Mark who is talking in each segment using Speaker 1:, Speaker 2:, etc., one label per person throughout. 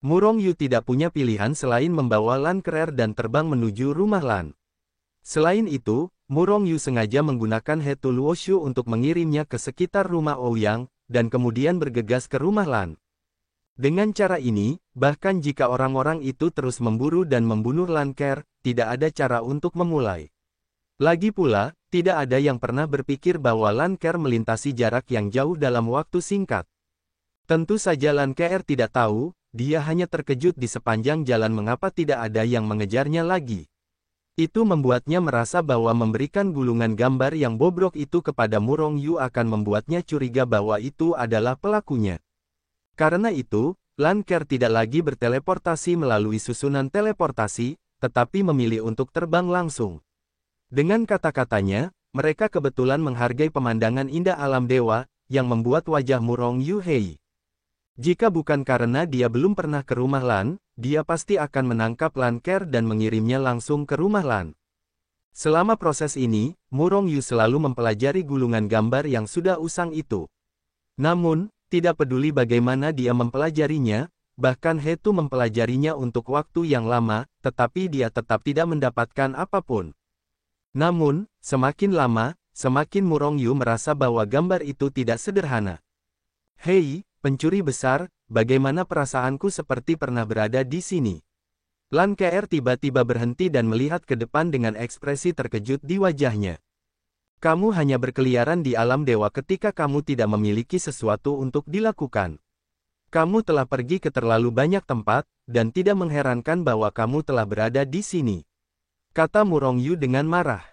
Speaker 1: Murong Yu tidak punya pilihan selain membawa Lan Kerer dan terbang menuju rumah Lan. Selain itu, Murong Yu sengaja menggunakan Hetu Luoshu untuk mengirimnya ke sekitar rumah Ouyang, dan kemudian bergegas ke rumah Lan. Dengan cara ini, bahkan jika orang-orang itu terus memburu dan membunuh Lan Ker, tidak ada cara untuk memulai. Lagi pula, tidak ada yang pernah berpikir bahwa Lan Ker melintasi jarak yang jauh dalam waktu singkat. Tentu saja Lan Ker tidak tahu, dia hanya terkejut di sepanjang jalan mengapa tidak ada yang mengejarnya lagi. Itu membuatnya merasa bahwa memberikan gulungan gambar yang bobrok itu kepada Murong Yu akan membuatnya curiga bahwa itu adalah pelakunya. Karena itu, Lan Ker tidak lagi berteleportasi melalui susunan teleportasi, tetapi memilih untuk terbang langsung. Dengan kata-katanya, mereka kebetulan menghargai pemandangan indah alam dewa, yang membuat wajah Murong Yu hei. Jika bukan karena dia belum pernah ke rumah Lan, dia pasti akan menangkap Lan Ker dan mengirimnya langsung ke rumah Lan. Selama proses ini, Murong Yu selalu mempelajari gulungan gambar yang sudah usang itu. Namun, tidak peduli bagaimana dia mempelajarinya, bahkan Hetu mempelajarinya untuk waktu yang lama, tetapi dia tetap tidak mendapatkan apapun. Namun, semakin lama, semakin Murong Yu merasa bahwa gambar itu tidak sederhana. Hei, pencuri besar, bagaimana perasaanku seperti pernah berada di sini? Lan Ker tiba-tiba berhenti dan melihat ke depan dengan ekspresi terkejut di wajahnya. Kamu hanya berkeliaran di alam dewa ketika kamu tidak memiliki sesuatu untuk dilakukan. Kamu telah pergi ke terlalu banyak tempat, dan tidak mengherankan bahwa kamu telah berada di sini. Kata Murong Yu dengan marah.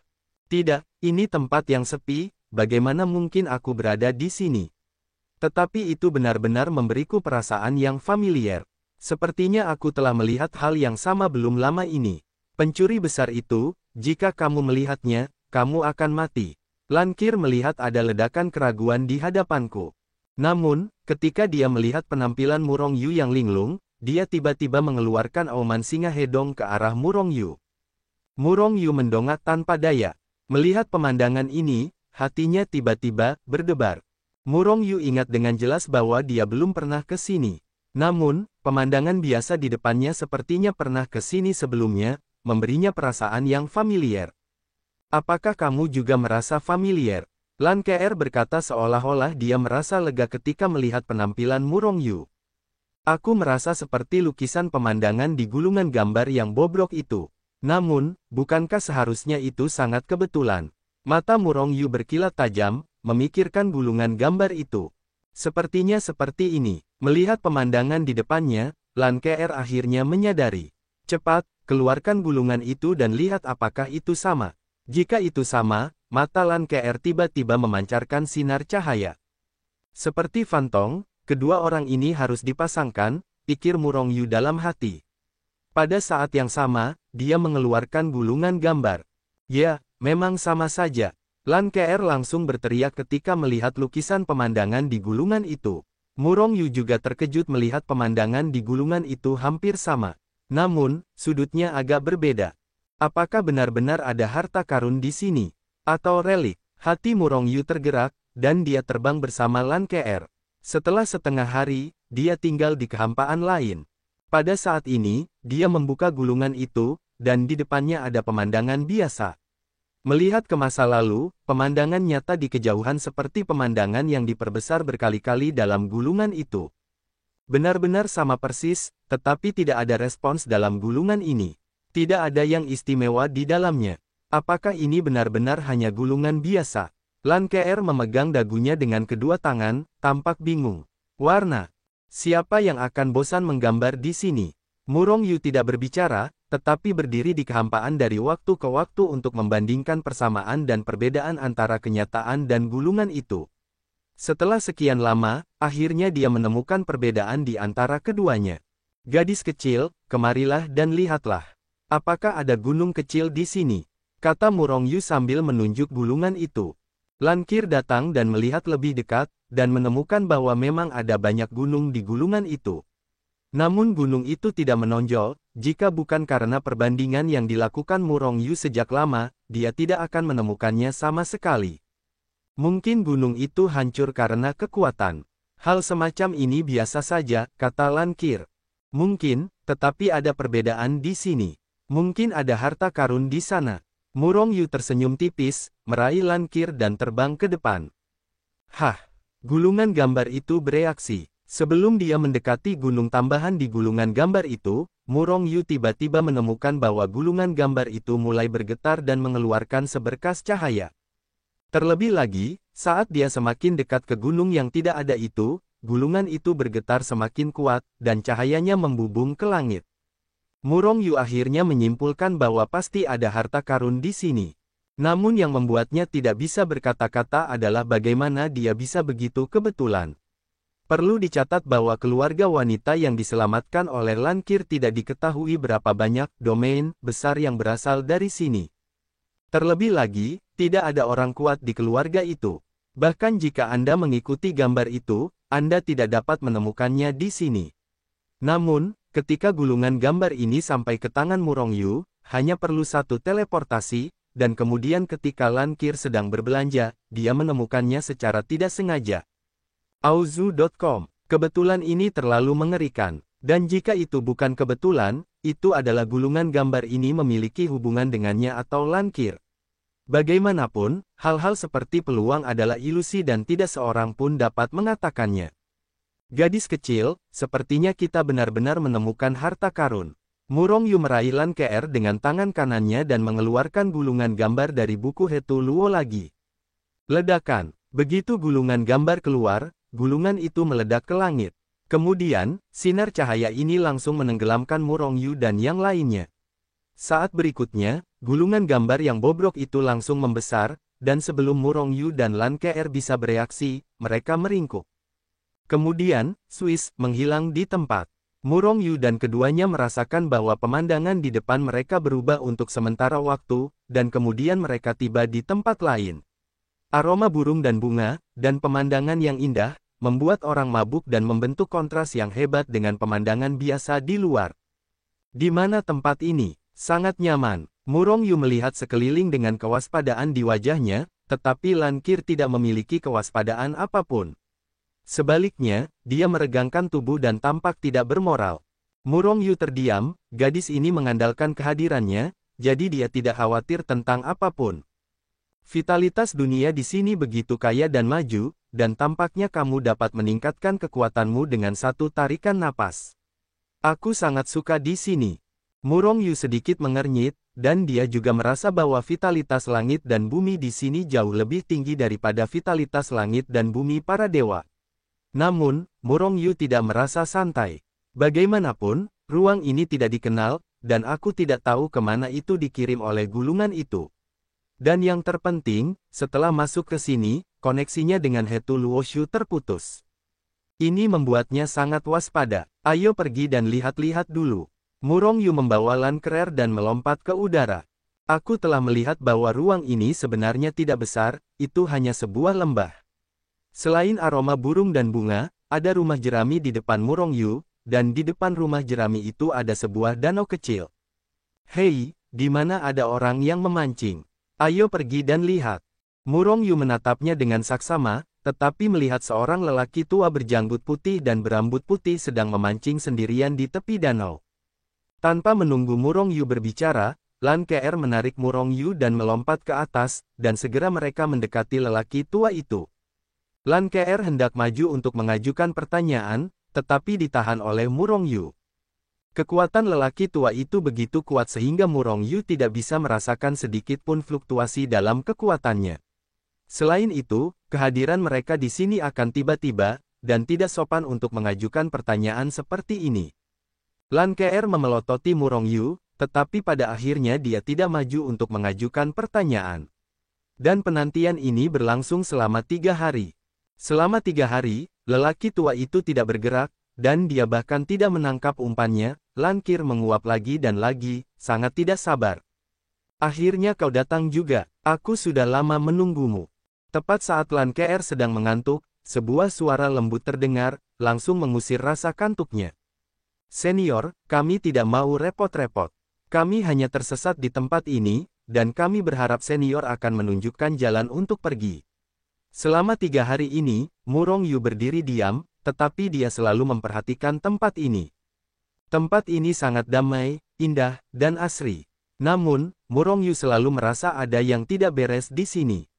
Speaker 1: Tidak, ini tempat yang sepi, bagaimana mungkin aku berada di sini? Tetapi itu benar-benar memberiku perasaan yang familiar. Sepertinya aku telah melihat hal yang sama belum lama ini. Pencuri besar itu, jika kamu melihatnya, kamu akan mati. Lan Ker melihat ada ledakan keraguan di hadapanku. Namun, ketika dia melihat penampilan Murong Yu yang linglung, dia tiba-tiba mengeluarkan auman singa hedong ke arah Murong Yu. Murong Yu mendongak tanpa daya. Melihat pemandangan ini, hatinya tiba-tiba berdebar. Murong Yu ingat dengan jelas bahwa dia belum pernah ke sini. Namun, pemandangan biasa di depannya sepertinya pernah ke sini sebelumnya, memberinya perasaan yang familiar. Apakah kamu juga merasa familiar? Lan Ker berkata seolah-olah dia merasa lega ketika melihat penampilan Murong Yu. Aku merasa seperti lukisan pemandangan di gulungan gambar yang bobrok itu. Namun, bukankah seharusnya itu sangat kebetulan? Mata Murong Yu berkilat tajam, memikirkan gulungan gambar itu. Sepertinya seperti ini. Melihat pemandangan di depannya, Lan Ker akhirnya menyadari. Cepat, keluarkan gulungan itu dan lihat apakah itu sama. Jika itu sama, mata Lan Ker tiba-tiba memancarkan sinar cahaya. Seperti Fantong, kedua orang ini harus dipasangkan, pikir Murong Yu dalam hati. Pada saat yang sama, dia mengeluarkan gulungan gambar. Ya, memang sama saja. Lan Ker langsung berteriak ketika melihat lukisan pemandangan di gulungan itu. Murong Yu juga terkejut melihat pemandangan di gulungan itu hampir sama. Namun, sudutnya agak berbeda. Apakah benar-benar ada harta karun di sini? Atau relik? Hati Murong Yu tergerak, dan dia terbang bersama Lan Ker. Setelah setengah hari, dia tinggal di kehampaan lain. Pada saat ini, dia membuka gulungan itu, dan di depannya ada pemandangan biasa. Melihat ke masa lalu, pemandangan nyata di kejauhan seperti pemandangan yang diperbesar berkali-kali dalam gulungan itu. Benar-benar sama persis, tetapi tidak ada respons dalam gulungan ini. Tidak ada yang istimewa di dalamnya. Apakah ini benar-benar hanya gulungan biasa? Lan Ker memegang dagunya dengan kedua tangan, tampak bingung. Warna. Siapa yang akan bosan menggambar di sini? Murong Yu tidak berbicara, tetapi berdiri di kehampaan dari waktu ke waktu untuk membandingkan persamaan dan perbedaan antara kenyataan dan gulungan itu. Setelah sekian lama, akhirnya dia menemukan perbedaan di antara keduanya. Gadis kecil, kemarilah dan lihatlah. Apakah ada gunung kecil di sini? Kata Murong Yu sambil menunjuk gulungan itu. Lan Ker datang dan melihat lebih dekat, dan menemukan bahwa memang ada banyak gunung di gulungan itu. Namun gunung itu tidak menonjol, jika bukan karena perbandingan yang dilakukan Murong Yu sejak lama, dia tidak akan menemukannya sama sekali. Mungkin gunung itu hancur karena kekuatan. Hal semacam ini biasa saja, kata Lan Ker. Mungkin, tetapi ada perbedaan di sini. Mungkin ada harta karun di sana. Murong Yu tersenyum tipis, meraih Lankir dan terbang ke depan. Hah! Gulungan gambar itu bereaksi. Sebelum dia mendekati gunung tambahan di gulungan gambar itu, Murong Yu tiba-tiba menemukan bahwa gulungan gambar itu mulai bergetar dan mengeluarkan seberkas cahaya. Terlebih lagi, saat dia semakin dekat ke gunung yang tidak ada itu, gulungan itu bergetar semakin kuat, dan cahayanya membubung ke langit. Murong Yu akhirnya menyimpulkan bahwa pasti ada harta karun di sini. Namun yang membuatnya tidak bisa berkata-kata adalah bagaimana dia bisa begitu kebetulan. Perlu dicatat bahwa keluarga wanita yang diselamatkan oleh Lankir tidak diketahui berapa banyak domain besar yang berasal dari sini. Terlebih lagi, tidak ada orang kuat di keluarga itu. Bahkan jika Anda mengikuti gambar itu, Anda tidak dapat menemukannya di sini. Namun, ketika gulungan gambar ini sampai ke tangan Murong Yu, hanya perlu satu teleportasi, dan kemudian ketika Lankir sedang berbelanja, dia menemukannya secara tidak sengaja. Auzu.com. Kebetulan ini terlalu mengerikan. Dan jika itu bukan kebetulan, itu adalah gulungan gambar ini memiliki hubungan dengannya atau Lankir. Bagaimanapun, hal-hal seperti peluang adalah ilusi dan tidak seorang pun dapat mengatakannya. Gadis kecil, sepertinya kita benar-benar menemukan harta karun. Murong Yu meraih Lankir dengan tangan kanannya dan mengeluarkan gulungan gambar dari buku Hetu Luo lagi. Ledakan. Begitu gulungan gambar keluar, gulungan itu meledak ke langit. Kemudian, sinar cahaya ini langsung menenggelamkan Murong Yu dan yang lainnya. Saat berikutnya, gulungan gambar yang bobrok itu langsung membesar, dan sebelum Murong Yu dan Lankir bisa bereaksi, mereka meringkuk. Kemudian, Swiss menghilang di tempat. Murong Yu dan keduanya merasakan bahwa pemandangan di depan mereka berubah untuk sementara waktu, dan kemudian mereka tiba di tempat lain. Aroma burung dan bunga, dan pemandangan yang indah, membuat orang mabuk dan membentuk kontras yang hebat dengan pemandangan biasa di luar. Di mana tempat ini? Sangat nyaman. Murong Yu melihat sekeliling dengan kewaspadaan di wajahnya, tetapi Lankir tidak memiliki kewaspadaan apapun. Sebaliknya, dia meregangkan tubuh dan tampak tidak bermoral. Murong Yu terdiam, gadis ini mengandalkan kehadirannya, jadi dia tidak khawatir tentang apapun. Vitalitas dunia di sini begitu kaya dan maju, dan tampaknya kamu dapat meningkatkan kekuatanmu dengan satu tarikan napas. Aku sangat suka di sini. Murong Yu sedikit mengernyit, dan dia juga merasa bahwa vitalitas langit dan bumi di sini jauh lebih tinggi daripada vitalitas langit dan bumi para dewa. Namun, Murong Yu tidak merasa santai. Bagaimanapun, ruang ini tidak dikenal, dan aku tidak tahu kemana itu dikirim oleh gulungan itu. Dan yang terpenting, setelah masuk ke sini, koneksinya dengan Hetu Luoshu terputus. Ini membuatnya sangat waspada. Ayo pergi dan lihat-lihat dulu. Murong Yu membawa Lankir dan melompat ke udara. Aku telah melihat bahwa ruang ini sebenarnya tidak besar, itu hanya sebuah lembah. Selain aroma burung dan bunga, ada rumah jerami di depan Murong Yu, dan di depan rumah jerami itu ada sebuah danau kecil. Hei, di mana ada orang yang memancing? Ayo pergi dan lihat. Murong Yu menatapnya dengan saksama, tetapi melihat seorang lelaki tua berjanggut putih dan berambut putih sedang memancing sendirian di tepi danau. Tanpa menunggu Murong Yu berbicara, Lankir menarik Murong Yu dan melompat ke atas, dan segera mereka mendekati lelaki tua itu. Lankir hendak maju untuk mengajukan pertanyaan, tetapi ditahan oleh Murong Yu. Kekuatan lelaki tua itu begitu kuat sehingga Murong Yu tidak bisa merasakan sedikit pun fluktuasi dalam kekuatannya. Selain itu, kehadiran mereka di sini akan tiba-tiba, dan tidak sopan untuk mengajukan pertanyaan seperti ini. Lankir memelototi Murong Yu, tetapi pada akhirnya dia tidak maju untuk mengajukan pertanyaan. Dan penantian ini berlangsung selama 3 hari. Selama 3 hari, lelaki tua itu tidak bergerak, dan dia bahkan tidak menangkap umpannya. Lankir menguap lagi dan lagi, sangat tidak sabar. Akhirnya kau datang juga, aku sudah lama menunggumu. Tepat saat Lankir sedang mengantuk, sebuah suara lembut terdengar, langsung mengusir rasa kantuknya. Senior, kami tidak mau repot-repot. Kami hanya tersesat di tempat ini, dan kami berharap senior akan menunjukkan jalan untuk pergi. Selama 3 hari ini, Murong Yu berdiri diam, tetapi dia selalu memperhatikan tempat ini. Tempat ini sangat damai, indah, dan asri. Namun, Murong Yu selalu merasa ada yang tidak beres di sini.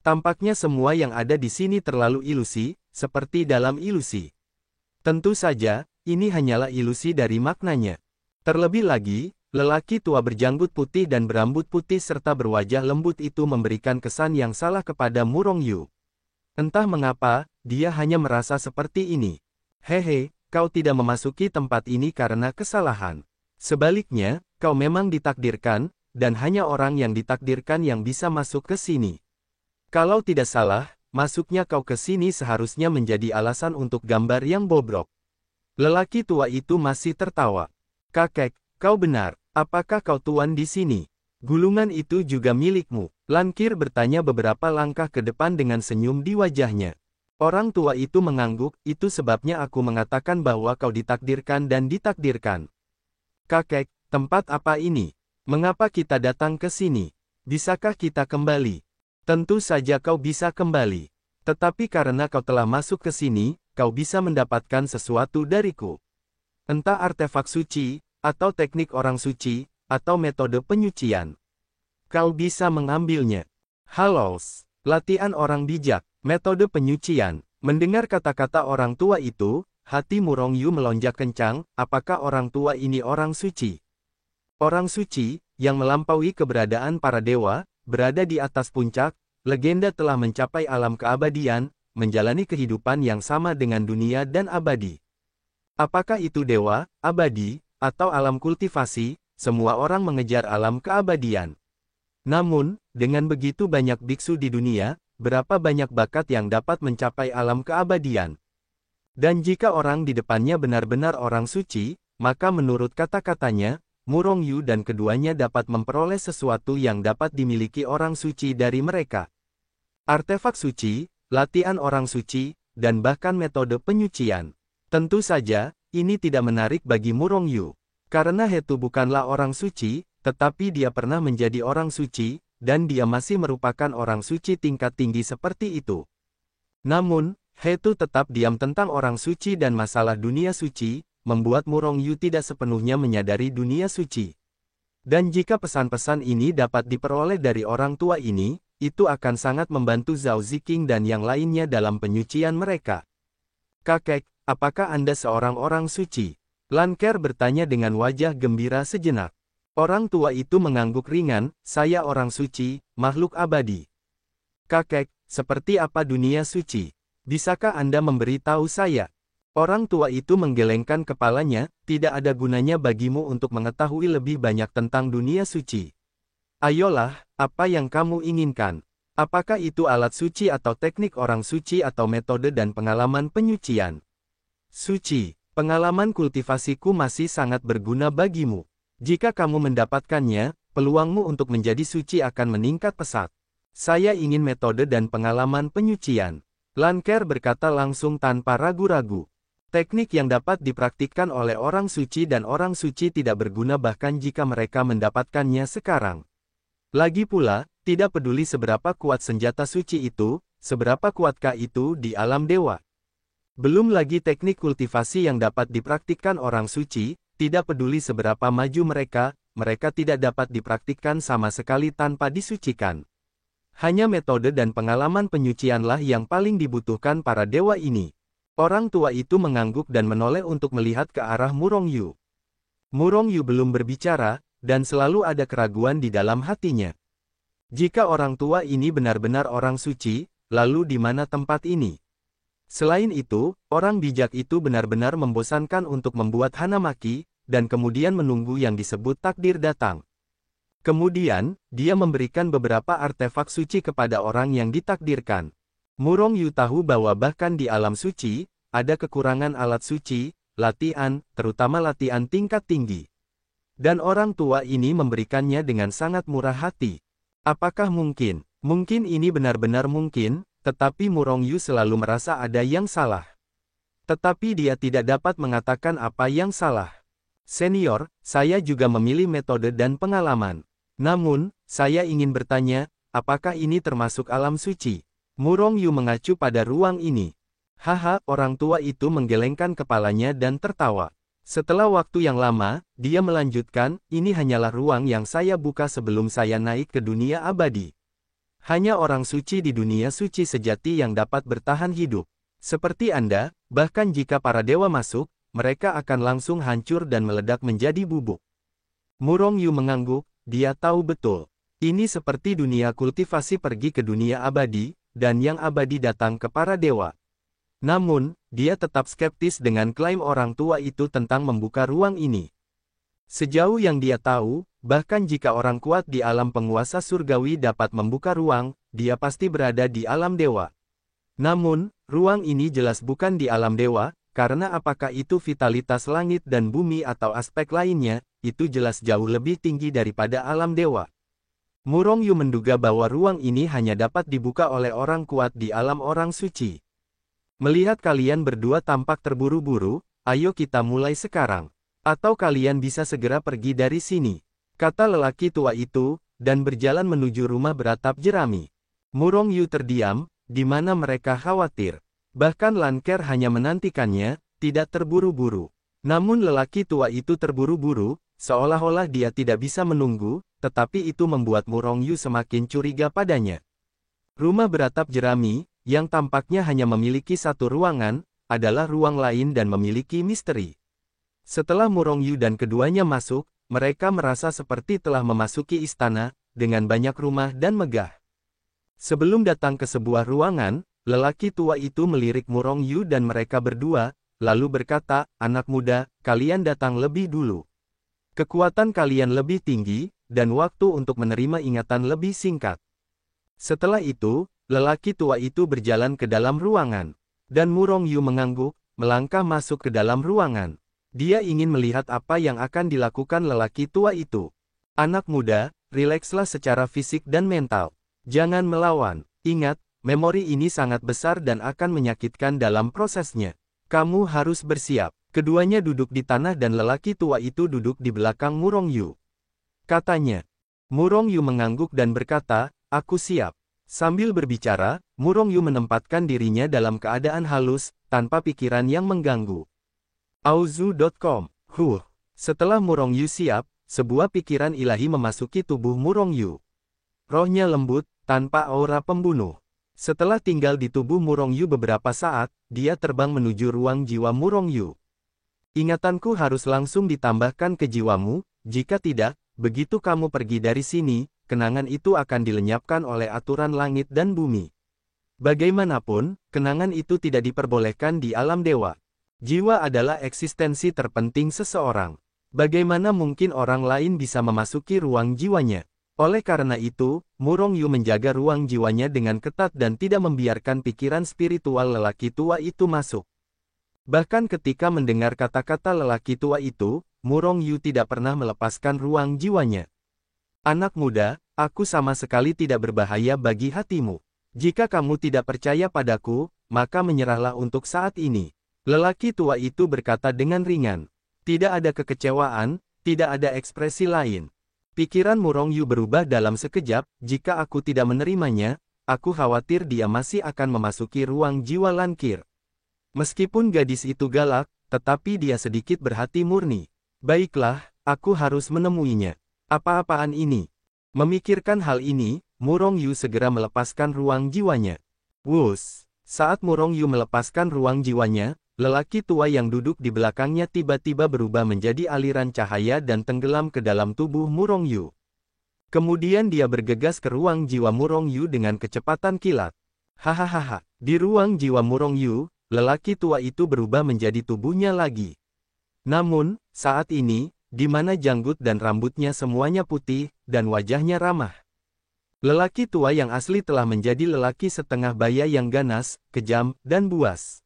Speaker 1: Tampaknya semua yang ada di sini terlalu ilusi, seperti dalam ilusi. Tentu saja, ini hanyalah ilusi dari maknanya. Terlebih lagi, lelaki tua berjanggut putih dan berambut putih serta berwajah lembut itu memberikan kesan yang salah kepada Murong Yu. Entah mengapa, dia hanya merasa seperti ini. Hehe, kau tidak memasuki tempat ini karena kesalahan. Sebaliknya, kau memang ditakdirkan, dan hanya orang yang ditakdirkan yang bisa masuk ke sini. Kalau tidak salah, masuknya kau ke sini seharusnya menjadi alasan untuk gambar yang bobrok. Lelaki tua itu masih tertawa. Kakek, kau benar, apakah kau tuan di sini? Gulungan itu juga milikmu. Lankir bertanya beberapa langkah ke depan dengan senyum di wajahnya. Orang tua itu mengangguk, itu sebabnya aku mengatakan bahwa kau ditakdirkan dan ditakdirkan. Kakek, tempat apa ini? Mengapa kita datang ke sini? Bisakah kita kembali? Tentu saja kau bisa kembali. Tetapi karena kau telah masuk ke sini, kau bisa mendapatkan sesuatu dariku. Entah artefak suci, atau teknik orang suci, atau metode penyucian. Kau bisa mengambilnya. Halos, latihan orang bijak. Metode penyucian. Mendengar kata-kata orang tua itu, hati Murong Yu melonjak kencang. Apakah orang tua ini orang suci? Orang suci, yang melampaui keberadaan para dewa, berada di atas puncak, legenda telah mencapai alam keabadian, menjalani kehidupan yang sama dengan dunia dan abadi. Apakah itu dewa, abadi, atau alam kultivasi? Semua orang mengejar alam keabadian. Namun, dengan begitu banyak biksu di dunia, berapa banyak bakat yang dapat mencapai alam keabadian? Dan jika orang di depannya benar-benar orang suci, maka menurut kata-katanya, Murong Yu dan keduanya dapat memperoleh sesuatu yang dapat dimiliki orang suci dari mereka. Artefak suci, latihan orang suci, dan bahkan metode penyucian. Tentu saja, ini tidak menarik bagi Murong Yu. Karena Hetu bukanlah orang suci, tetapi dia pernah menjadi orang suci, dan dia masih merupakan orang suci tingkat tinggi seperti itu. Namun, Hetu tetap diam tentang orang suci dan masalah dunia suci, membuat Murong Yu tidak sepenuhnya menyadari dunia suci. Dan jika pesan-pesan ini dapat diperoleh dari orang tua ini, itu akan sangat membantu Zhao Ziqing dan yang lainnya dalam penyucian mereka. Kakek, apakah Anda seorang orang suci? Lanker bertanya dengan wajah gembira sejenak. Orang tua itu mengangguk ringan, saya orang suci, makhluk abadi. Kakek, seperti apa dunia suci? Bisakah Anda memberitahu saya? Orang tua itu menggelengkan kepalanya, tidak ada gunanya bagimu untuk mengetahui lebih banyak tentang dunia suci. Ayolah, apa yang kamu inginkan? Apakah itu alat suci atau teknik orang suci atau metode dan pengalaman penyucian? Suci, pengalaman kultivasiku masih sangat berguna bagimu. Jika kamu mendapatkannya, peluangmu untuk menjadi suci akan meningkat pesat. Saya ingin metode dan pengalaman penyucian. Lanker berkata langsung tanpa ragu-ragu. Teknik yang dapat dipraktikkan oleh orang suci dan orang suci tidak berguna bahkan jika mereka mendapatkannya sekarang. Lagi pula, tidak peduli seberapa kuat senjata suci itu, seberapa kuatkah itu di alam dewa. Belum lagi teknik kultivasi yang dapat dipraktikkan orang suci, tidak peduli seberapa maju mereka tidak dapat dipraktikkan sama sekali tanpa disucikan. Hanya metode dan pengalaman penyucianlah yang paling dibutuhkan para dewa ini. Orang tua itu mengangguk dan menoleh untuk melihat ke arah Murong Yu. Murong Yu belum berbicara, dan selalu ada keraguan di dalam hatinya. Jika orang tua ini benar-benar orang suci, lalu di mana tempat ini? Selain itu, orang bijak itu benar-benar membosankan untuk membuat hanamaki, dan kemudian menunggu yang disebut takdir datang. Kemudian, dia memberikan beberapa artefak suci kepada orang yang ditakdirkan. Murong Yu tahu bahwa bahkan di alam suci, ada kekurangan alat suci, latihan, terutama latihan tingkat tinggi. Dan orang tua ini memberikannya dengan sangat murah hati. Apakah mungkin? Mungkin ini benar-benar mungkin, tetapi Murong Yu selalu merasa ada yang salah. Tetapi dia tidak dapat mengatakan apa yang salah. Senior, saya juga memilih metode dan pengalaman. Namun, saya ingin bertanya, apakah ini termasuk alam suci? Murong Yu mengacu pada ruang ini. Haha, orang tua itu menggelengkan kepalanya dan tertawa. Setelah waktu yang lama, dia melanjutkan, ini hanyalah ruang yang saya buka sebelum saya naik ke dunia abadi. Hanya orang suci di dunia suci sejati yang dapat bertahan hidup. Seperti Anda, bahkan jika para dewa masuk, mereka akan langsung hancur dan meledak menjadi bubuk. Murong Yu mengangguk, dia tahu betul. Ini seperti dunia kultivasi pergi ke dunia abadi, dan yang abadi datang ke para dewa. Namun, dia tetap skeptis dengan klaim orang tua itu tentang membuka ruang ini. Sejauh yang dia tahu, bahkan jika orang kuat di alam penguasa surgawi dapat membuka ruang, dia pasti berada di alam dewa. Namun, ruang ini jelas bukan di alam dewa, karena apakah itu vitalitas langit dan bumi atau aspek lainnya, itu jelas jauh lebih tinggi daripada alam dewa. Murong Yu menduga bahwa ruang ini hanya dapat dibuka oleh orang kuat di alam orang suci. Melihat kalian berdua tampak terburu-buru, ayo kita mulai sekarang. Atau kalian bisa segera pergi dari sini, kata lelaki tua itu, dan berjalan menuju rumah beratap jerami. Murong Yu terdiam, di mana mereka khawatir. Bahkan Lan Ker hanya menantikannya, tidak terburu-buru. Namun lelaki tua itu terburu-buru, seolah-olah dia tidak bisa menunggu, tetapi itu membuat Murong Yu semakin curiga padanya. Rumah beratap jerami, yang tampaknya hanya memiliki satu ruangan, adalah ruang lain dan memiliki misteri. Setelah Murong Yu dan keduanya masuk, mereka merasa seperti telah memasuki istana, dengan banyak rumah dan megah. Sebelum datang ke sebuah ruangan, lelaki tua itu melirik Murong Yu dan mereka berdua, lalu berkata, anak muda, kalian datang lebih dulu. Kekuatan kalian lebih tinggi, dan waktu untuk menerima ingatan lebih singkat. Setelah itu, lelaki tua itu berjalan ke dalam ruangan, dan Murong Yu mengangguk, melangkah masuk ke dalam ruangan. Dia ingin melihat apa yang akan dilakukan lelaki tua itu. Anak muda, rilekslah secara fisik dan mental. Jangan melawan. Ingat, memori ini sangat besar dan akan menyakitkan dalam prosesnya. Kamu harus bersiap. Keduanya duduk di tanah dan lelaki tua itu duduk di belakang Murong Yu. Katanya. Murong Yu mengangguk dan berkata, aku siap. Sambil berbicara, Murong Yu menempatkan dirinya dalam keadaan halus, tanpa pikiran yang mengganggu. Auzu.com. Setelah Murong Yu siap, sebuah pikiran ilahi memasuki tubuh Murong Yu. Rohnya lembut, tanpa aura pembunuh. Setelah tinggal di tubuh Murong Yu beberapa saat, dia terbang menuju ruang jiwa Murong Yu. Ingatanku harus langsung ditambahkan ke jiwamu, jika tidak, begitu kamu pergi dari sini, kenangan itu akan dilenyapkan oleh aturan langit dan bumi. Bagaimanapun, kenangan itu tidak diperbolehkan di alam dewa. Jiwa adalah eksistensi terpenting seseorang. Bagaimana mungkin orang lain bisa memasuki ruang jiwanya? Oleh karena itu, Murong Yu menjaga ruang jiwanya dengan ketat dan tidak membiarkan pikiran spiritual lelaki tua itu masuk. Bahkan ketika mendengar kata-kata lelaki tua itu, Murong Yu tidak pernah melepaskan ruang jiwanya. Anak muda, aku sama sekali tidak berbahaya bagi hatimu. Jika kamu tidak percaya padaku, maka menyerahlah untuk saat ini. Lelaki tua itu berkata dengan ringan. Tidak ada kekecewaan, tidak ada ekspresi lain. Pikiran Murong Yu berubah dalam sekejap, jika aku tidak menerimanya, aku khawatir dia masih akan memasuki ruang jiwa Lan Ker. Meskipun gadis itu galak, tetapi dia sedikit berhati murni. Baiklah, aku harus menemuinya. Apa-apaan ini? Memikirkan hal ini, Murong Yu segera melepaskan ruang jiwanya. Wus! Saat Murong Yu melepaskan ruang jiwanya, lelaki tua yang duduk di belakangnya tiba-tiba berubah menjadi aliran cahaya dan tenggelam ke dalam tubuh Murong Yu. Kemudian dia bergegas ke ruang jiwa Murong Yu dengan kecepatan kilat. Hahaha, di ruang jiwa Murong Yu, lelaki tua itu berubah menjadi tubuhnya lagi. Namun, saat ini, di mana janggut dan rambutnya semuanya putih, dan wajahnya ramah. Lelaki tua yang asli telah menjadi lelaki setengah baya yang ganas, kejam, dan buas.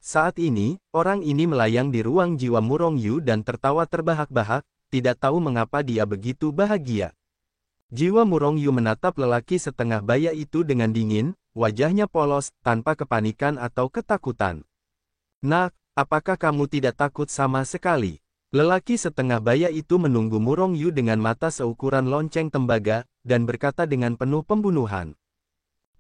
Speaker 1: Saat ini, orang ini melayang di ruang jiwa Murong Yu dan tertawa terbahak-bahak, tidak tahu mengapa dia begitu bahagia. Jiwa Murong Yu menatap lelaki setengah baya itu dengan dingin, wajahnya polos, tanpa kepanikan atau ketakutan. Nak, apakah kamu tidak takut sama sekali? Lelaki setengah baya itu menunggu Murong Yu dengan mata seukuran lonceng tembaga, dan berkata dengan penuh pembunuhan.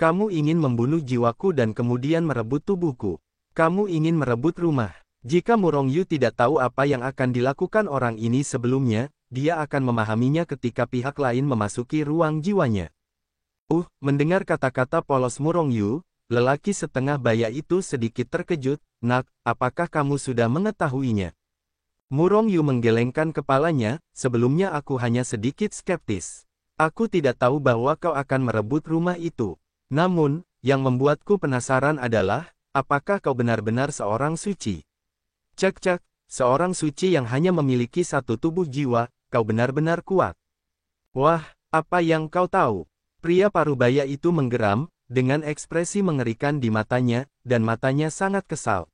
Speaker 1: Kamu ingin membunuh jiwaku dan kemudian merebut tubuhku. Kamu ingin merebut rumah. Jika Murong Yu tidak tahu apa yang akan dilakukan orang ini sebelumnya, dia akan memahaminya ketika pihak lain memasuki ruang jiwanya. Mendengar kata-kata polos Murong Yu, lelaki setengah baya itu sedikit terkejut. Nak, apakah kamu sudah mengetahuinya? Murong Yu menggelengkan kepalanya, sebelumnya aku hanya sedikit skeptis. Aku tidak tahu bahwa kau akan merebut rumah itu. Namun, yang membuatku penasaran adalah, apakah kau benar-benar seorang suci? Cek, seorang suci yang hanya memiliki satu tubuh jiwa, kau benar-benar kuat. Wah, apa yang kau tahu? Pria parubaya itu menggeram, dengan ekspresi mengerikan di matanya, dan matanya sangat kesal.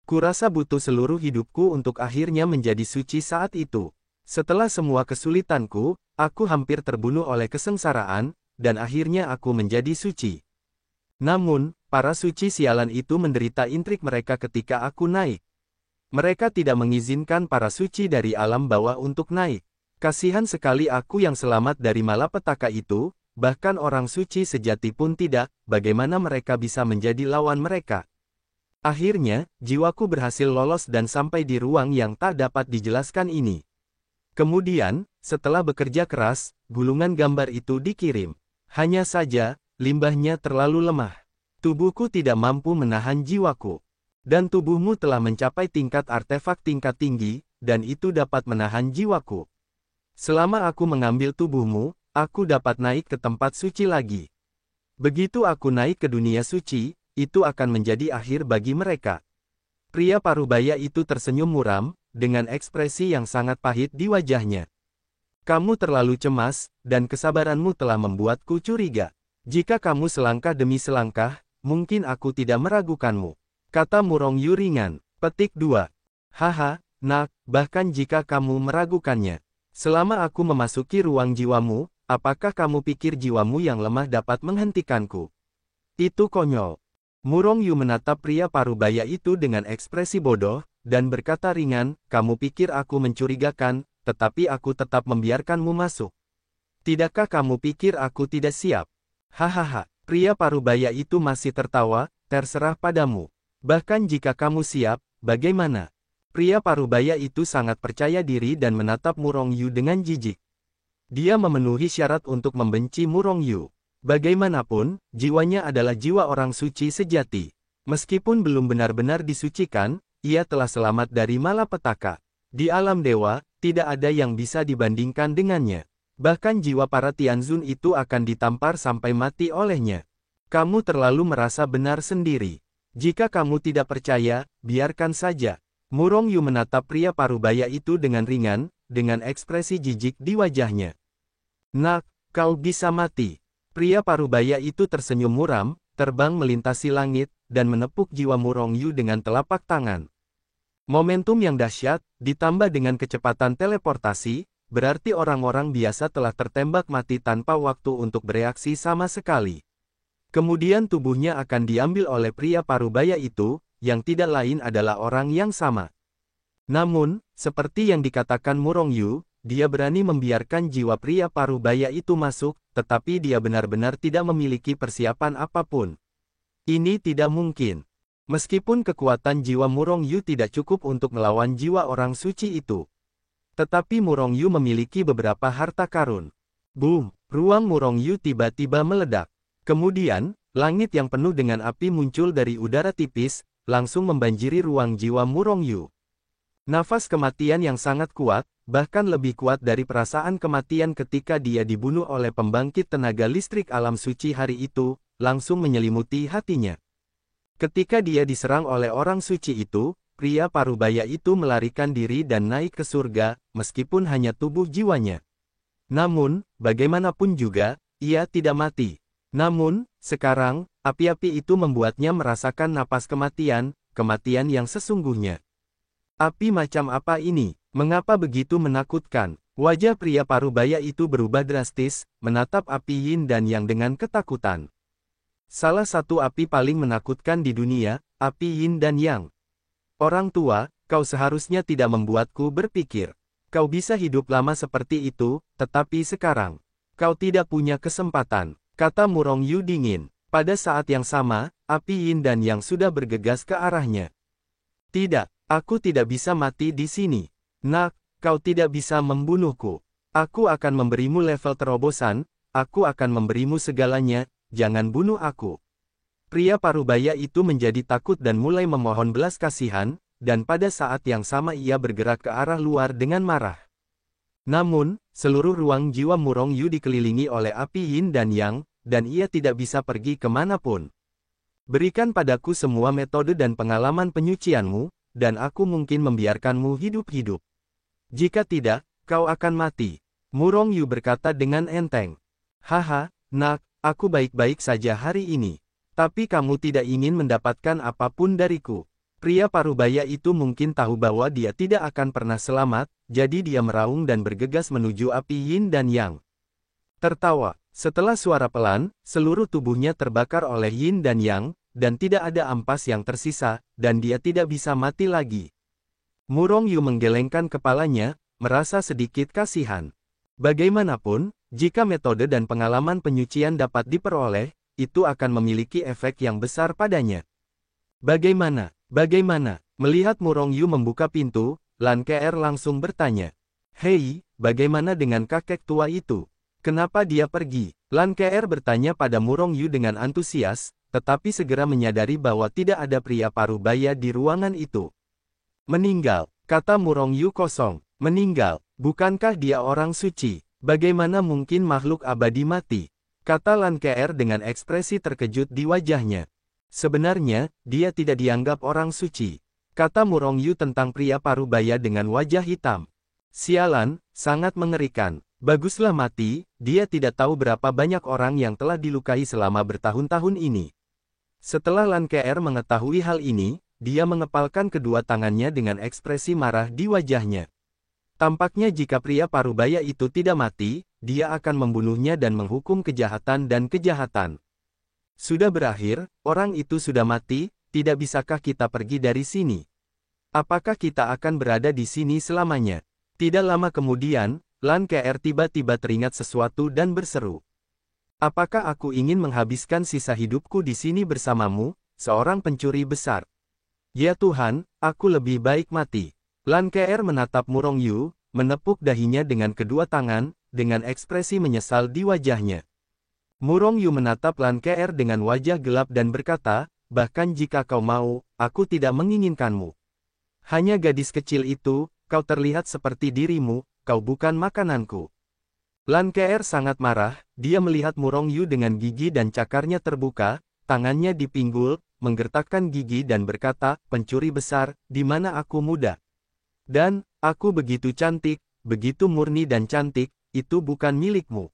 Speaker 1: Kurasa butuh seluruh hidupku untuk akhirnya menjadi suci saat itu. Setelah semua kesulitanku, aku hampir terbunuh oleh kesengsaraan, dan akhirnya aku menjadi suci. Namun, para suci sialan itu menderita intrik mereka ketika aku naik. Mereka tidak mengizinkan para suci dari alam bawah untuk naik. Kasihan sekali aku yang selamat dari malapetaka itu, bahkan orang suci sejati pun tidak, bagaimana mereka bisa menjadi lawan mereka. Akhirnya, jiwaku berhasil lolos dan sampai di ruang yang tak dapat dijelaskan ini. Kemudian, setelah bekerja keras, gulungan gambar itu dikirim. Hanya saja, limbahnya terlalu lemah. Tubuhku tidak mampu menahan jiwaku. Dan tubuhmu telah mencapai tingkat artefak tingkat tinggi, dan itu dapat menahan jiwaku. Selama aku mengambil tubuhmu, aku dapat naik ke tempat suci lagi. Begitu aku naik ke dunia suci, itu akan menjadi akhir bagi mereka. Pria parubaya itu tersenyum muram, dengan ekspresi yang sangat pahit di wajahnya. Kamu terlalu cemas, dan kesabaranmu telah membuatku curiga. Jika kamu selangkah demi selangkah, mungkin aku tidak meragukanmu. Kata Murong Yu ringan. Petik 2. Haha, nak, bahkan jika kamu meragukannya. Selama aku memasuki ruang jiwamu, apakah kamu pikir jiwamu yang lemah dapat menghentikanku? Itu konyol. Murong Yu menatap pria parubaya itu dengan ekspresi bodoh, dan berkata ringan, kamu pikir aku mencurigakan, tetapi aku tetap membiarkanmu masuk. Tidakkah kamu pikir aku tidak siap? Hahaha, pria parubaya itu masih tertawa, terserah padamu. Bahkan jika kamu siap, bagaimana? Pria parubaya itu sangat percaya diri dan menatap Murong Yu dengan jijik. Dia memenuhi syarat untuk membenci Murong Yu. Bagaimanapun, jiwanya adalah jiwa orang suci sejati. Meskipun belum benar-benar disucikan, ia telah selamat dari malapetaka. Di alam dewa, tidak ada yang bisa dibandingkan dengannya. Bahkan jiwa para Tianzun itu akan ditampar sampai mati olehnya. Kamu terlalu merasa benar sendiri. Jika kamu tidak percaya, biarkan saja. Murong Yu menatap pria parubaya itu dengan ringan, dengan ekspresi jijik di wajahnya. Nak, kau bisa mati. Pria parubaya itu tersenyum muram, terbang melintasi langit, dan menepuk jiwa Murong Yu dengan telapak tangan. Momentum yang dahsyat, ditambah dengan kecepatan teleportasi, berarti orang-orang biasa telah tertembak mati tanpa waktu untuk bereaksi sama sekali. Kemudian tubuhnya akan diambil oleh pria parubaya itu, yang tidak lain adalah orang yang sama. Namun, seperti yang dikatakan Murong Yu, dia berani membiarkan jiwa pria parubaya itu masuk, tetapi dia benar-benar tidak memiliki persiapan apapun. Ini tidak mungkin. Meskipun kekuatan jiwa Murong Yu tidak cukup untuk melawan jiwa orang suci itu. Tetapi Murong Yu memiliki beberapa harta karun. Boom! Ruang Murong Yu tiba-tiba meledak. Kemudian, langit yang penuh dengan api muncul dari udara tipis, langsung membanjiri ruang jiwa Murong Yu. Nafas kematian yang sangat kuat, bahkan lebih kuat dari perasaan kematian ketika dia dibunuh oleh pembangkit tenaga listrik alam suci hari itu, langsung menyelimuti hatinya. Ketika dia diserang oleh orang suci itu, pria parubaya itu melarikan diri dan naik ke surga, meskipun hanya tubuh jiwanya. Namun, bagaimanapun juga, ia tidak mati. Namun, sekarang, api-api itu membuatnya merasakan napas kematian, kematian yang sesungguhnya. Api macam apa ini? Mengapa begitu menakutkan? Wajah pria parubaya itu berubah drastis, menatap api yin dan yang dengan ketakutan. Salah satu api paling menakutkan di dunia, api yin dan yang. Orang tua, kau seharusnya tidak membuatku berpikir. Kau bisa hidup lama seperti itu, tetapi sekarang, kau tidak punya kesempatan, kata Murong Yu dingin. Pada saat yang sama, api yin dan yang sudah bergegas ke arahnya. Tidak. Aku tidak bisa mati di sini. Nak, kau tidak bisa membunuhku. Aku akan memberimu level terobosan, aku akan memberimu segalanya, jangan bunuh aku. Pria parubaya itu menjadi takut dan mulai memohon belas kasihan, dan pada saat yang sama ia bergerak ke arah luar dengan marah. Namun, seluruh ruang jiwa Murong Yu dikelilingi oleh api yin dan yang, dan ia tidak bisa pergi kemanapun. Berikan padaku semua metode dan pengalaman penyucianmu, dan aku mungkin membiarkanmu hidup-hidup. Jika tidak, kau akan mati. Murong Yu berkata dengan enteng. Haha, nak, aku baik-baik saja hari ini. Tapi kamu tidak ingin mendapatkan apapun dariku. Pria parubaya itu mungkin tahu bahwa dia tidak akan pernah selamat, jadi dia meraung dan bergegas menuju api yin dan yang. Tertawa, setelah suara pelan, seluruh tubuhnya terbakar oleh yin dan yang, dan tidak ada ampas yang tersisa, dan dia tidak bisa mati lagi. Murong Yu menggelengkan kepalanya, merasa sedikit kasihan. Bagaimanapun, jika metode dan pengalaman penyucian dapat diperoleh, itu akan memiliki efek yang besar padanya. Bagaimana? Melihat Murong Yu membuka pintu, Lan Ke langsung bertanya. Hei, bagaimana dengan kakek tua itu? Kenapa dia pergi? Lan Ke bertanya pada Murong Yu dengan antusias, tetapi segera menyadari bahwa tidak ada pria parubaya di ruangan itu. Meninggal, kata Murong Yu kosong. Meninggal, bukankah dia orang suci? Bagaimana mungkin makhluk abadi mati? Kata Lan Ke dengan ekspresi terkejut di wajahnya. Sebenarnya, dia tidak dianggap orang suci. Kata Murong Yu tentang pria parubaya dengan wajah hitam. Sialan, sangat mengerikan. Baguslah mati, dia tidak tahu berapa banyak orang yang telah dilukai selama bertahun-tahun ini. Setelah Lan Ke mengetahui hal ini, dia mengepalkan kedua tangannya dengan ekspresi marah di wajahnya. Tampaknya jika pria parubaya itu tidak mati, dia akan membunuhnya dan menghukum kejahatan dan kejahatan. Sudah berakhir, orang itu sudah mati, tidak bisakah kita pergi dari sini? Apakah kita akan berada di sini selamanya? Tidak lama kemudian, Lan Ke tiba-tiba teringat sesuatu dan berseru. Apakah aku ingin menghabiskan sisa hidupku di sini bersamamu, seorang pencuri besar? Ya Tuhan, aku lebih baik mati. Lan Ke menatap Murong Yu, menepuk dahinya dengan kedua tangan, dengan ekspresi menyesal di wajahnya. Murong Yu menatap Lan Ke dengan wajah gelap dan berkata, bahkan jika kau mau, aku tidak menginginkanmu. Hanya gadis kecil itu, kau terlihat seperti dirimu, kau bukan makananku. Lan Ke sangat marah, dia melihat Murong Yu dengan gigi dan cakarnya terbuka, tangannya dipinggul, menggertakkan gigi dan berkata, pencuri besar, di mana aku muda? Dan, aku begitu cantik, begitu murni dan cantik, itu bukan milikmu.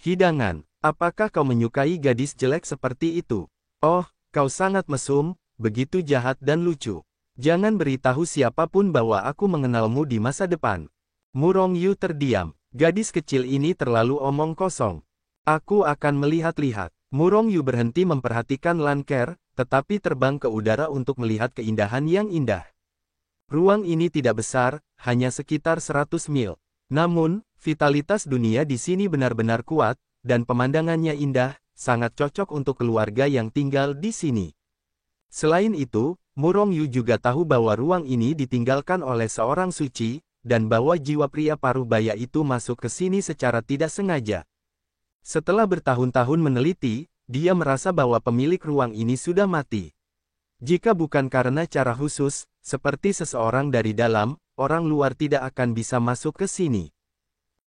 Speaker 1: Hidangan, apakah kau menyukai gadis jelek seperti itu? Oh, kau sangat mesum, begitu jahat dan lucu. Jangan beritahu siapapun bahwa aku mengenalmu di masa depan. Murong Yu terdiam. Gadis kecil ini terlalu omong kosong. Aku akan melihat-lihat. Murong Yu berhenti memperhatikan Lan Ke, tetapi terbang ke udara untuk melihat keindahan yang indah. Ruang ini tidak besar, hanya sekitar 100 mil. Namun, vitalitas dunia di sini benar-benar kuat, dan pemandangannya indah, sangat cocok untuk keluarga yang tinggal di sini. Selain itu, Murong Yu juga tahu bahwa ruang ini ditinggalkan oleh seorang suci, dan bahwa jiwa pria parubaya itu masuk ke sini secara tidak sengaja. Setelah bertahun-tahun meneliti, dia merasa bahwa pemilik ruang ini sudah mati. Jika bukan karena cara khusus, seperti seseorang dari dalam, orang luar tidak akan bisa masuk ke sini.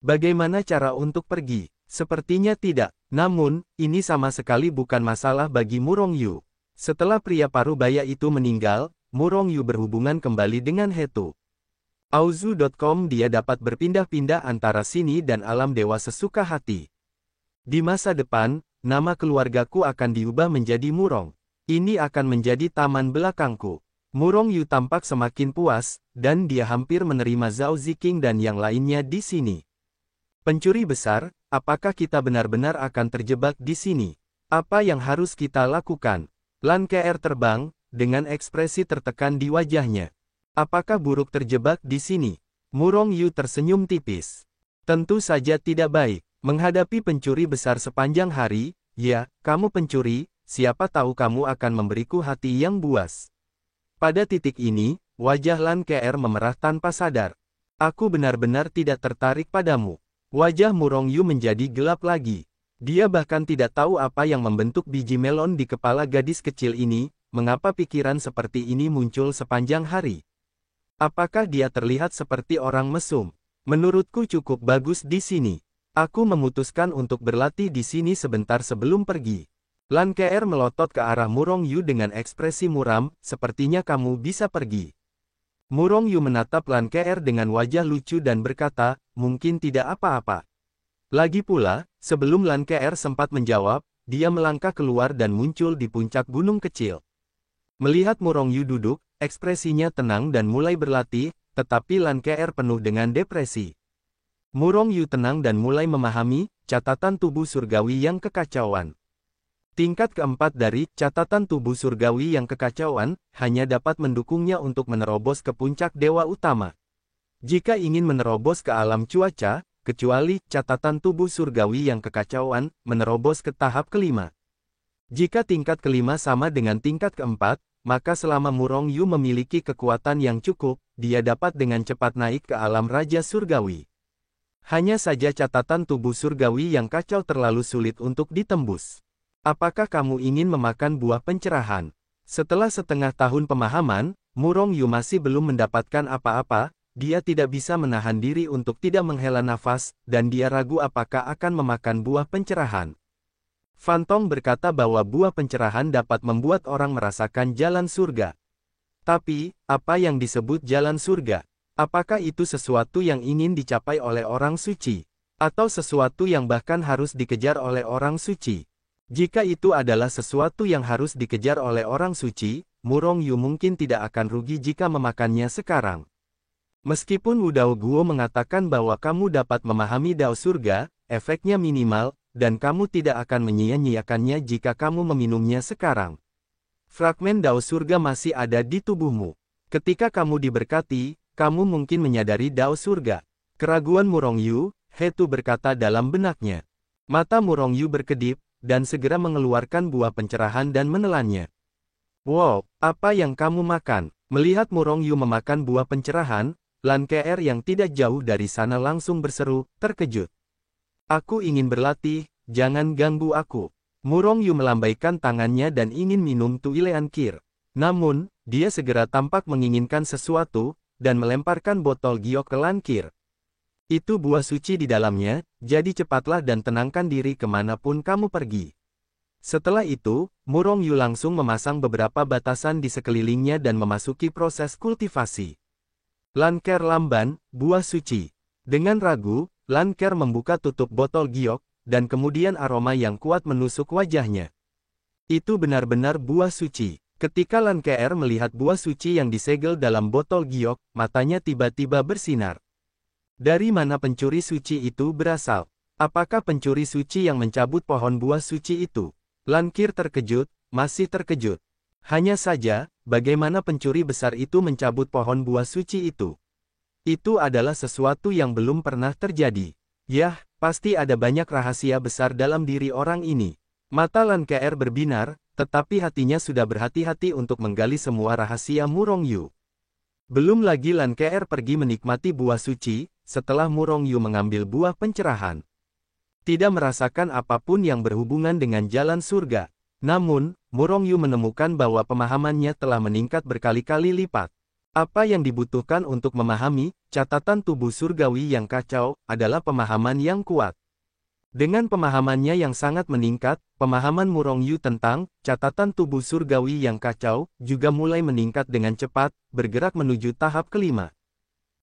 Speaker 1: Bagaimana cara untuk pergi? Sepertinya tidak. Namun, ini sama sekali bukan masalah bagi Murong Yu. Setelah pria parubaya itu meninggal, Murong Yu berhubungan kembali dengan Hetu. Auzu.com. Dia dapat berpindah-pindah antara sini dan alam dewa sesuka hati. Di masa depan, nama keluargaku akan diubah menjadi Murong. Ini akan menjadi taman belakangku. Murong Yu tampak semakin puas, dan dia hampir menerima Zhao Ziqing dan yang lainnya di sini. Pencuri besar, apakah kita benar-benar akan terjebak di sini? Apa yang harus kita lakukan? Lan Ke terbang, dengan ekspresi tertekan di wajahnya. Apakah buruk terjebak di sini? Murong Yu tersenyum tipis. Tentu saja tidak baik. Menghadapi pencuri besar sepanjang hari, ya, kamu pencuri, siapa tahu kamu akan memberiku hati yang buas. Pada titik ini, wajah Lan KR memerah tanpa sadar. Aku benar-benar tidak tertarik padamu. Wajah Murong Yu menjadi gelap lagi. Dia bahkan tidak tahu apa yang membentuk biji melon di kepala gadis kecil ini, mengapa pikiran seperti ini muncul sepanjang hari. Apakah dia terlihat seperti orang mesum? Menurutku cukup bagus di sini. Aku memutuskan untuk berlatih di sini sebentar sebelum pergi. Lan KR melotot ke arah Murong Yu dengan ekspresi muram, sepertinya kamu bisa pergi. Murong Yu menatap Lan KR dengan wajah lucu dan berkata, mungkin tidak apa-apa. Lagi pula, sebelum Lan KR sempat menjawab, dia melangkah keluar dan muncul di puncak gunung kecil. Melihat Murong Yu duduk, ekspresinya tenang dan mulai berlatih, tetapi Lan KR penuh dengan depresi. Murong Yu tenang dan mulai memahami catatan tubuh surgawi yang kekacauan. Tingkat keempat dari catatan tubuh surgawi yang kekacauan hanya dapat mendukungnya untuk menerobos ke puncak dewa utama. Jika ingin menerobos ke alam cuaca, kecuali catatan tubuh surgawi yang kekacauan, menerobos ke tahap kelima. Jika tingkat kelima sama dengan tingkat keempat, maka selama Murong Yu memiliki kekuatan yang cukup, dia dapat dengan cepat naik ke alam raja surgawi. Hanya saja catatan tubuh surgawi yang kacau terlalu sulit untuk ditembus. Apakah kamu ingin memakan buah pencerahan? Setelah setengah tahun pemahaman, Murong Yu masih belum mendapatkan apa-apa, dia tidak bisa menahan diri untuk tidak menghela nafas, dan dia ragu apakah akan memakan buah pencerahan. Fantong berkata bahwa buah pencerahan dapat membuat orang merasakan jalan surga. Tapi, apa yang disebut jalan surga? Apakah itu sesuatu yang ingin dicapai oleh orang suci? Atau sesuatu yang bahkan harus dikejar oleh orang suci? Jika itu adalah sesuatu yang harus dikejar oleh orang suci, Murong Yu mungkin tidak akan rugi jika memakannya sekarang. Meskipun Wu Dao Guo mengatakan bahwa kamu dapat memahami Dao surga, efeknya minimal, dan kamu tidak akan menyia-nyiakannya jika kamu meminumnya sekarang. Fragmen Dao surga masih ada di tubuhmu. Ketika kamu diberkati, kamu mungkin menyadari Dao surga. Keraguan Murong Yu, Hetu berkata dalam benaknya. Mata Murong Yu berkedip, dan segera mengeluarkan buah pencerahan dan menelannya. Wow, apa yang kamu makan? Melihat Murong Yu memakan buah pencerahan, Lan KR yang tidak jauh dari sana langsung berseru, terkejut. Aku ingin berlatih, jangan ganggu aku. Murong Yu melambaikan tangannya dan ingin minum Tuilean Kir. Namun, dia segera tampak menginginkan sesuatu, dan melemparkan botol giok ke Lan KR. Itu buah suci di dalamnya, jadi cepatlah dan tenangkan diri kemanapun kamu pergi. Setelah itu, Murong Yu langsung memasang beberapa batasan di sekelilingnya dan memasuki proses kultivasi. Lan KR lamban, buah suci. Dengan ragu, Lan KR membuka tutup botol giok, dan kemudian aroma yang kuat menusuk wajahnya. Itu benar-benar buah suci. Ketika Lan KR melihat buah suci yang disegel dalam botol giok, matanya tiba-tiba bersinar. Dari mana pencuri suci itu berasal? Apakah pencuri suci yang mencabut pohon buah suci itu? Lan KR terkejut, masih terkejut. Hanya saja, bagaimana pencuri besar itu mencabut pohon buah suci itu? Itu adalah sesuatu yang belum pernah terjadi. Yah, pasti ada banyak rahasia besar dalam diri orang ini. Mata Lan KR berbinar, tetapi hatinya sudah berhati-hati untuk menggali semua rahasia Murong Yu. Belum lagi Lan KR pergi menikmati buah suci, setelah Murong Yu mengambil buah pencerahan. Tidak merasakan apapun yang berhubungan dengan jalan surga. Namun, Murong Yu menemukan bahwa pemahamannya telah meningkat berkali-kali lipat. Apa yang dibutuhkan untuk memahami catatan tubuh surgawi yang kacau adalah pemahaman yang kuat. Dengan pemahamannya yang sangat meningkat, pemahaman Murong Yu tentang catatan tubuh surgawi yang kacau juga mulai meningkat dengan cepat, bergerak menuju tahap kelima.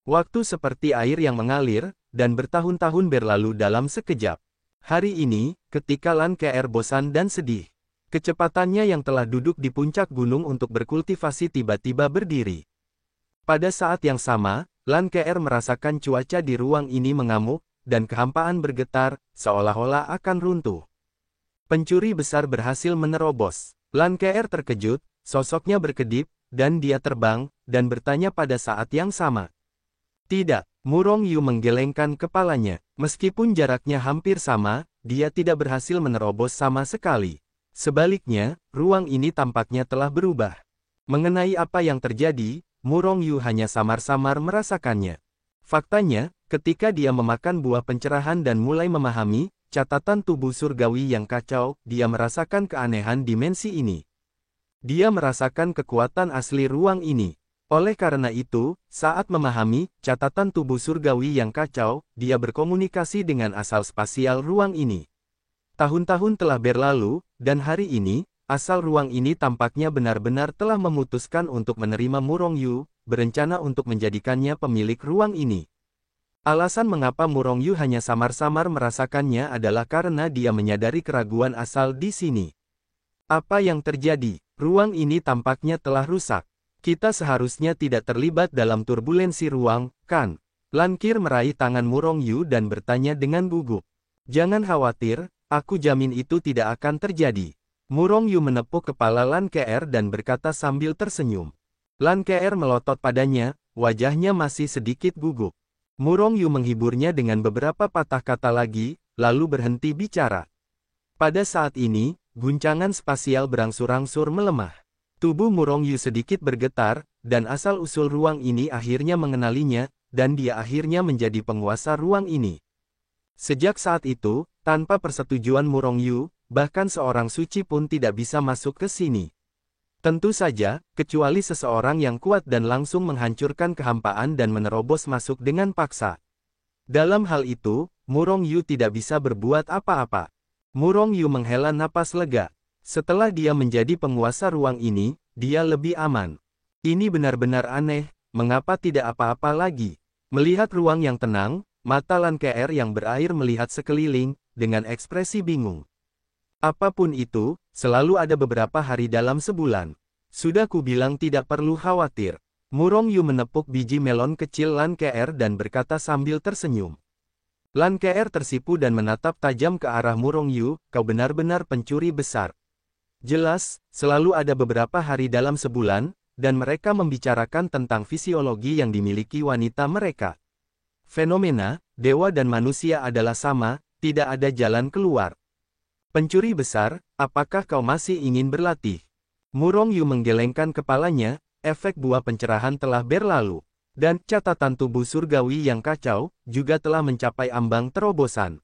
Speaker 1: Waktu seperti air yang mengalir, dan bertahun-tahun berlalu dalam sekejap. Hari ini, ketika Lan KR bosan dan sedih, kecepatannya yang telah duduk di puncak gunung untuk berkultivasi tiba-tiba berdiri. Pada saat yang sama, Lan KR merasakan cuaca di ruang ini mengamuk, dan kehampaan bergetar, seolah-olah akan runtuh. Pencuri besar berhasil menerobos. Lan KR terkejut, sosoknya berkedip, dan dia terbang, dan bertanya pada saat yang sama. Tidak, Murong Yu menggelengkan kepalanya. Meskipun jaraknya hampir sama, dia tidak berhasil menerobos sama sekali. Sebaliknya, ruang ini tampaknya telah berubah. Mengenai apa yang terjadi, Murong Yu hanya samar-samar merasakannya. Faktanya, ketika dia memakan buah pencerahan dan mulai memahami catatan tubuh surgawi yang kacau, dia merasakan keanehan dimensi ini. Dia merasakan kekuatan asli ruang ini. Oleh karena itu, saat memahami catatan tubuh surgawi yang kacau, dia berkomunikasi dengan asal spasial ruang ini. Tahun-tahun telah berlalu, dan hari ini, asal ruang ini tampaknya benar-benar telah memutuskan untuk menerima Murong Yu, berencana untuk menjadikannya pemilik ruang ini. Alasan mengapa Murong Yu hanya samar-samar merasakannya adalah karena dia menyadari keraguan asal di sini. Apa yang terjadi? Ruang ini tampaknya telah rusak. Kita seharusnya tidak terlibat dalam turbulensi ruang, kan? Lankir meraih tangan Murong Yu dan bertanya dengan gugup. Jangan khawatir, aku jamin itu tidak akan terjadi. Murong Yu menepuk kepala Lan KR dan berkata sambil tersenyum. Lan KR melotot padanya, wajahnya masih sedikit gugup. Murong Yu menghiburnya dengan beberapa patah kata lagi, lalu berhenti bicara. Pada saat ini, guncangan spasial berangsur-angsur melemah. Tubuh Murong Yu sedikit bergetar, dan asal-usul ruang ini akhirnya mengenalinya, dan dia akhirnya menjadi penguasa ruang ini. Sejak saat itu, tanpa persetujuan Murong Yu, bahkan seorang suci pun tidak bisa masuk ke sini. Tentu saja, kecuali seseorang yang kuat dan langsung menghancurkan kehampaan dan menerobos masuk dengan paksa. Dalam hal itu, Murong Yu tidak bisa berbuat apa-apa. Murong Yu menghela napas lega. Setelah dia menjadi penguasa ruang ini, dia lebih aman. Ini benar-benar aneh, mengapa tidak apa-apa lagi? Melihat ruang yang tenang, mata Lan KR yang berair melihat sekeliling, dengan ekspresi bingung. Apapun itu, selalu ada beberapa hari dalam sebulan. Sudah kubilang tidak perlu khawatir. Murong Yu menepuk biji melon kecil Lan KR dan berkata sambil tersenyum. Lan KR tersipu dan menatap tajam ke arah Murong Yu, kau benar-benar pencuri besar. Jelas, selalu ada beberapa hari dalam sebulan, dan mereka membicarakan tentang fisiologi yang dimiliki wanita mereka. Fenomena, dewa dan manusia adalah sama, tidak ada jalan keluar. Pencuri besar, apakah kau masih ingin berlatih? Murong Yu menggelengkan kepalanya, efek buah pencerahan telah berlalu. Dan catatan tubuh surgawi yang kacau, juga telah mencapai ambang terobosan.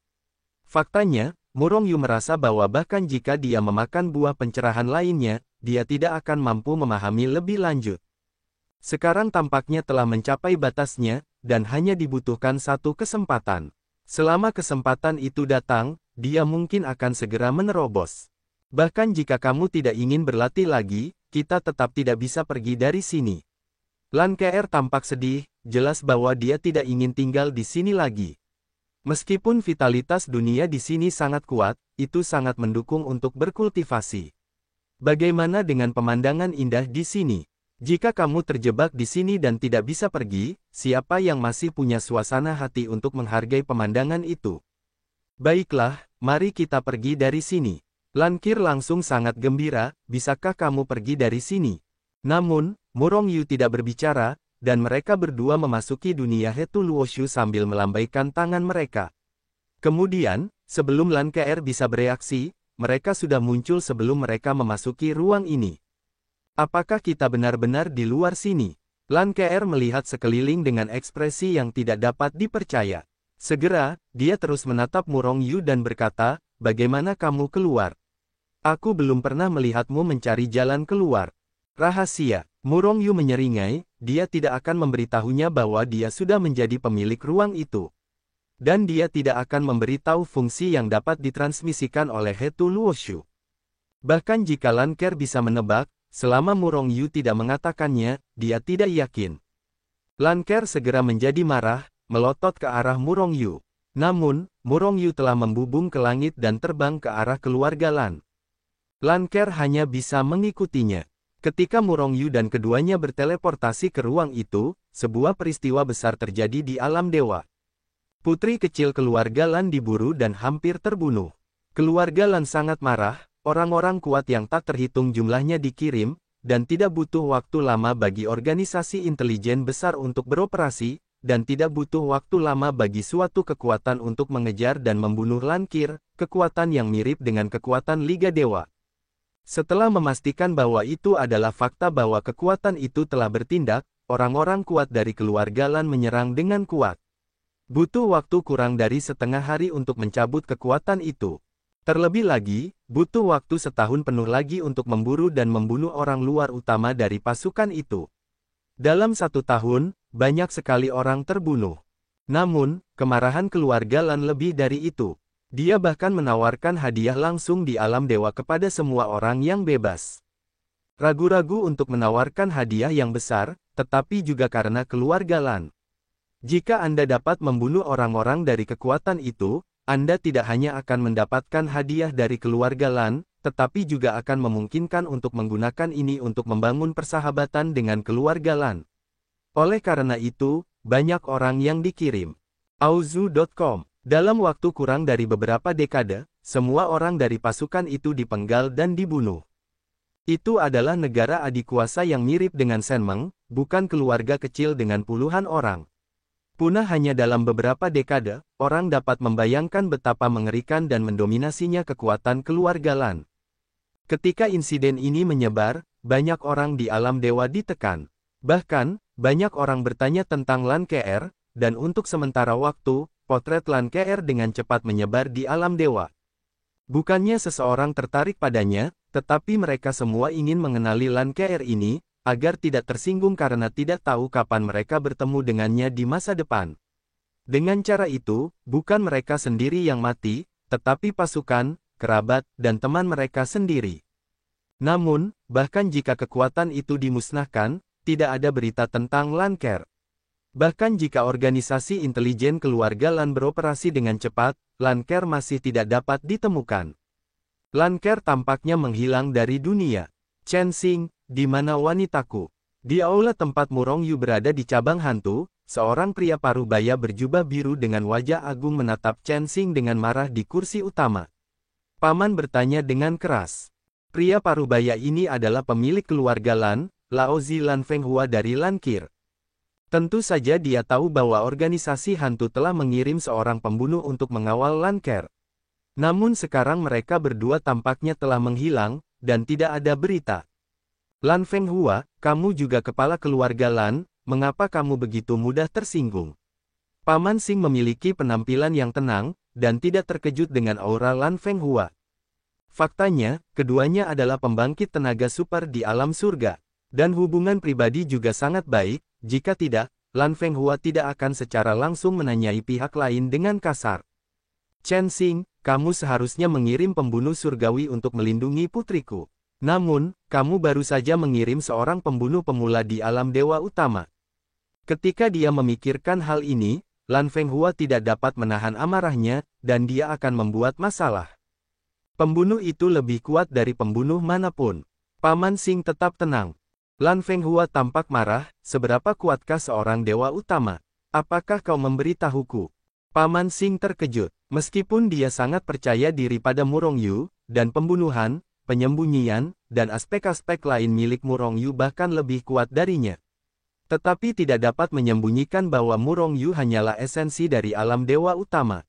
Speaker 1: Faktanya, Murong Yu merasa bahwa bahkan jika dia memakan buah pencerahan lainnya, dia tidak akan mampu memahami lebih lanjut. Sekarang tampaknya telah mencapai batasnya, dan hanya dibutuhkan satu kesempatan. Selama kesempatan itu datang, dia mungkin akan segera menerobos. Bahkan jika kamu tidak ingin berlatih lagi, kita tetap tidak bisa pergi dari sini. Lan KR tampak sedih, jelas bahwa dia tidak ingin tinggal di sini lagi. Meskipun vitalitas dunia di sini sangat kuat, itu sangat mendukung untuk berkultivasi. Bagaimana dengan pemandangan indah di sini? Jika kamu terjebak di sini dan tidak bisa pergi, siapa yang masih punya suasana hati untuk menghargai pemandangan itu? Baiklah, mari kita pergi dari sini. Lankir langsung sangat gembira, bisakah kamu pergi dari sini? Namun, Murong Yu tidak berbicara, dan mereka berdua memasuki dunia Hetu Luoshu sambil melambaikan tangan mereka. Kemudian, sebelum Lan KR bisa bereaksi, mereka sudah muncul sebelum mereka memasuki ruang ini. Apakah kita benar-benar di luar sini? Lan KR melihat sekeliling dengan ekspresi yang tidak dapat dipercaya. Segera, dia terus menatap Murong Yu dan berkata, bagaimana kamu keluar? Aku belum pernah melihatmu mencari jalan keluar. Rahasia. Murong Yu menyeringai, dia tidak akan memberitahunya bahwa dia sudah menjadi pemilik ruang itu. Dan dia tidak akan memberitahu fungsi yang dapat ditransmisikan oleh Hetu Luoshu. Bahkan jika Lan KR bisa menebak, selama Murong Yu tidak mengatakannya, dia tidak yakin. Lan KR segera menjadi marah, melotot ke arah Murong Yu. Namun, Murong Yu telah membubung ke langit dan terbang ke arah keluarga Lan. Lan KR hanya bisa mengikutinya. Ketika Murong Yu dan keduanya berteleportasi ke ruang itu, sebuah peristiwa besar terjadi di alam dewa. Putri kecil keluarga Lan diburu dan hampir terbunuh. Keluarga Lan sangat marah, orang-orang kuat yang tak terhitung jumlahnya dikirim, dan tidak butuh waktu lama bagi organisasi intelijen besar untuk beroperasi, dan tidak butuh waktu lama bagi suatu kekuatan untuk mengejar dan membunuh Lankir, kekuatan yang mirip dengan kekuatan Liga Dewa. Setelah memastikan bahwa itu adalah fakta bahwa kekuatan itu telah bertindak, orang-orang kuat dari keluarga Lan menyerang dengan kuat. Butuh waktu kurang dari setengah hari untuk mencabut kekuatan itu. Terlebih lagi, butuh waktu setahun penuh lagi untuk memburu dan membunuh orang luar utama dari pasukan itu. Dalam 1 tahun, banyak sekali orang terbunuh. Namun, kemarahan keluarga Lan lebih dari itu. Dia bahkan menawarkan hadiah langsung di alam dewa kepada semua orang yang bebas. Ragu-ragu untuk menawarkan hadiah yang besar, tetapi juga karena keluarga Lan. Jika Anda dapat membunuh orang-orang dari kekuatan itu, Anda tidak hanya akan mendapatkan hadiah dari keluarga Lan, tetapi juga akan memungkinkan untuk menggunakan ini untuk membangun persahabatan dengan keluarga Lan. Oleh karena itu, banyak orang yang dikirim. Auzu.com. Dalam waktu kurang dari beberapa dekade, semua orang dari pasukan itu dipenggal dan dibunuh. Itu adalah negara adikuasa yang mirip dengan Senmeng, bukan keluarga kecil dengan puluhan orang. Punah hanya dalam beberapa dekade, orang dapat membayangkan betapa mengerikan dan mendominasinya kekuatan keluarga Lan. Ketika insiden ini menyebar, banyak orang di alam dewa ditekan. Bahkan, banyak orang bertanya tentang Lan KR, dan untuk sementara waktu, potret Lan KR dengan cepat menyebar di alam dewa. Bukannya seseorang tertarik padanya, tetapi mereka semua ingin mengenali Lan KR ini, agar tidak tersinggung karena tidak tahu kapan mereka bertemu dengannya di masa depan. Dengan cara itu, bukan mereka sendiri yang mati, tetapi pasukan, kerabat, dan teman mereka sendiri. Namun, bahkan jika kekuatan itu dimusnahkan, tidak ada berita tentang Lan KR. Bahkan jika organisasi intelijen keluarga Lan beroperasi dengan cepat, Lan KR masih tidak dapat ditemukan. Lan KR tampaknya menghilang dari dunia. Chen Xing, di mana wanitaku? Di aula tempat Murong Yu berada di cabang hantu, seorang pria parubaya berjubah biru dengan wajah agung menatap Chen Xing dengan marah di kursi utama. Paman bertanya dengan keras. Pria parubaya ini adalah pemilik keluarga Lan, Laozi Lan Fenghua dari Lan Qir. Tentu saja dia tahu bahwa organisasi hantu telah mengirim seorang pembunuh untuk mengawal Lan KR. Namun sekarang mereka berdua tampaknya telah menghilang, dan tidak ada berita. Lan Fenghua, kamu juga kepala keluarga Lan, mengapa kamu begitu mudah tersinggung? Paman Xing memiliki penampilan yang tenang, dan tidak terkejut dengan aura Lan Fenghua. Faktanya, keduanya adalah pembangkit tenaga super di alam surga. Dan hubungan pribadi juga sangat baik, jika tidak, Lan Fenghua tidak akan secara langsung menanyai pihak lain dengan kasar. Chen Xing, kamu seharusnya mengirim pembunuh surgawi untuk melindungi putriku. Namun, kamu baru saja mengirim seorang pembunuh pemula di alam dewa utama. Ketika dia memikirkan hal ini, Lan Fenghua tidak dapat menahan amarahnya, dan dia akan membuat masalah. Pembunuh itu lebih kuat dari pembunuh manapun. Paman Xing tetap tenang. Lan Fenghua tampak marah, seberapa kuatkah seorang dewa utama? Apakah kau memberitahuku? Paman Xing terkejut. Meskipun dia sangat percaya diri pada Murong Yu, dan pembunuhan, penyembunyian, dan aspek-aspek lain milik Murong Yu bahkan lebih kuat darinya. Tetapi tidak dapat menyembunyikan bahwa Murong Yu hanyalah esensi dari alam dewa utama.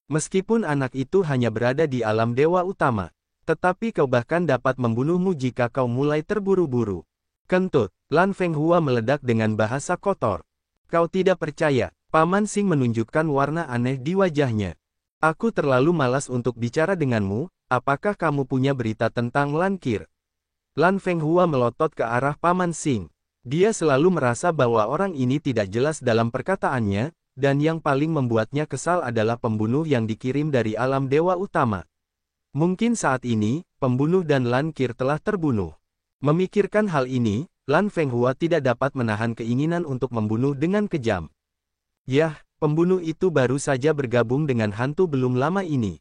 Speaker 1: Meskipun anak itu hanya berada di alam dewa utama, tetapi kau bahkan dapat membunuhmu jika kau mulai terburu-buru. Kentut, Lan Fenghua meledak dengan bahasa kotor. Kau tidak percaya, Paman Xing menunjukkan warna aneh di wajahnya. Aku terlalu malas untuk bicara denganmu, apakah kamu punya berita tentang Lan Qir? Lan Fenghua melotot ke arah Paman Xing. Dia selalu merasa bahwa orang ini tidak jelas dalam perkataannya, dan yang paling membuatnya kesal adalah pembunuh yang dikirim dari alam dewa utama. Mungkin saat ini, pembunuh dan Lan Qir telah terbunuh. Memikirkan hal ini, Lan Fenghua tidak dapat menahan keinginan untuk membunuh dengan kejam. Yah, pembunuh itu baru saja bergabung dengan hantu belum lama ini.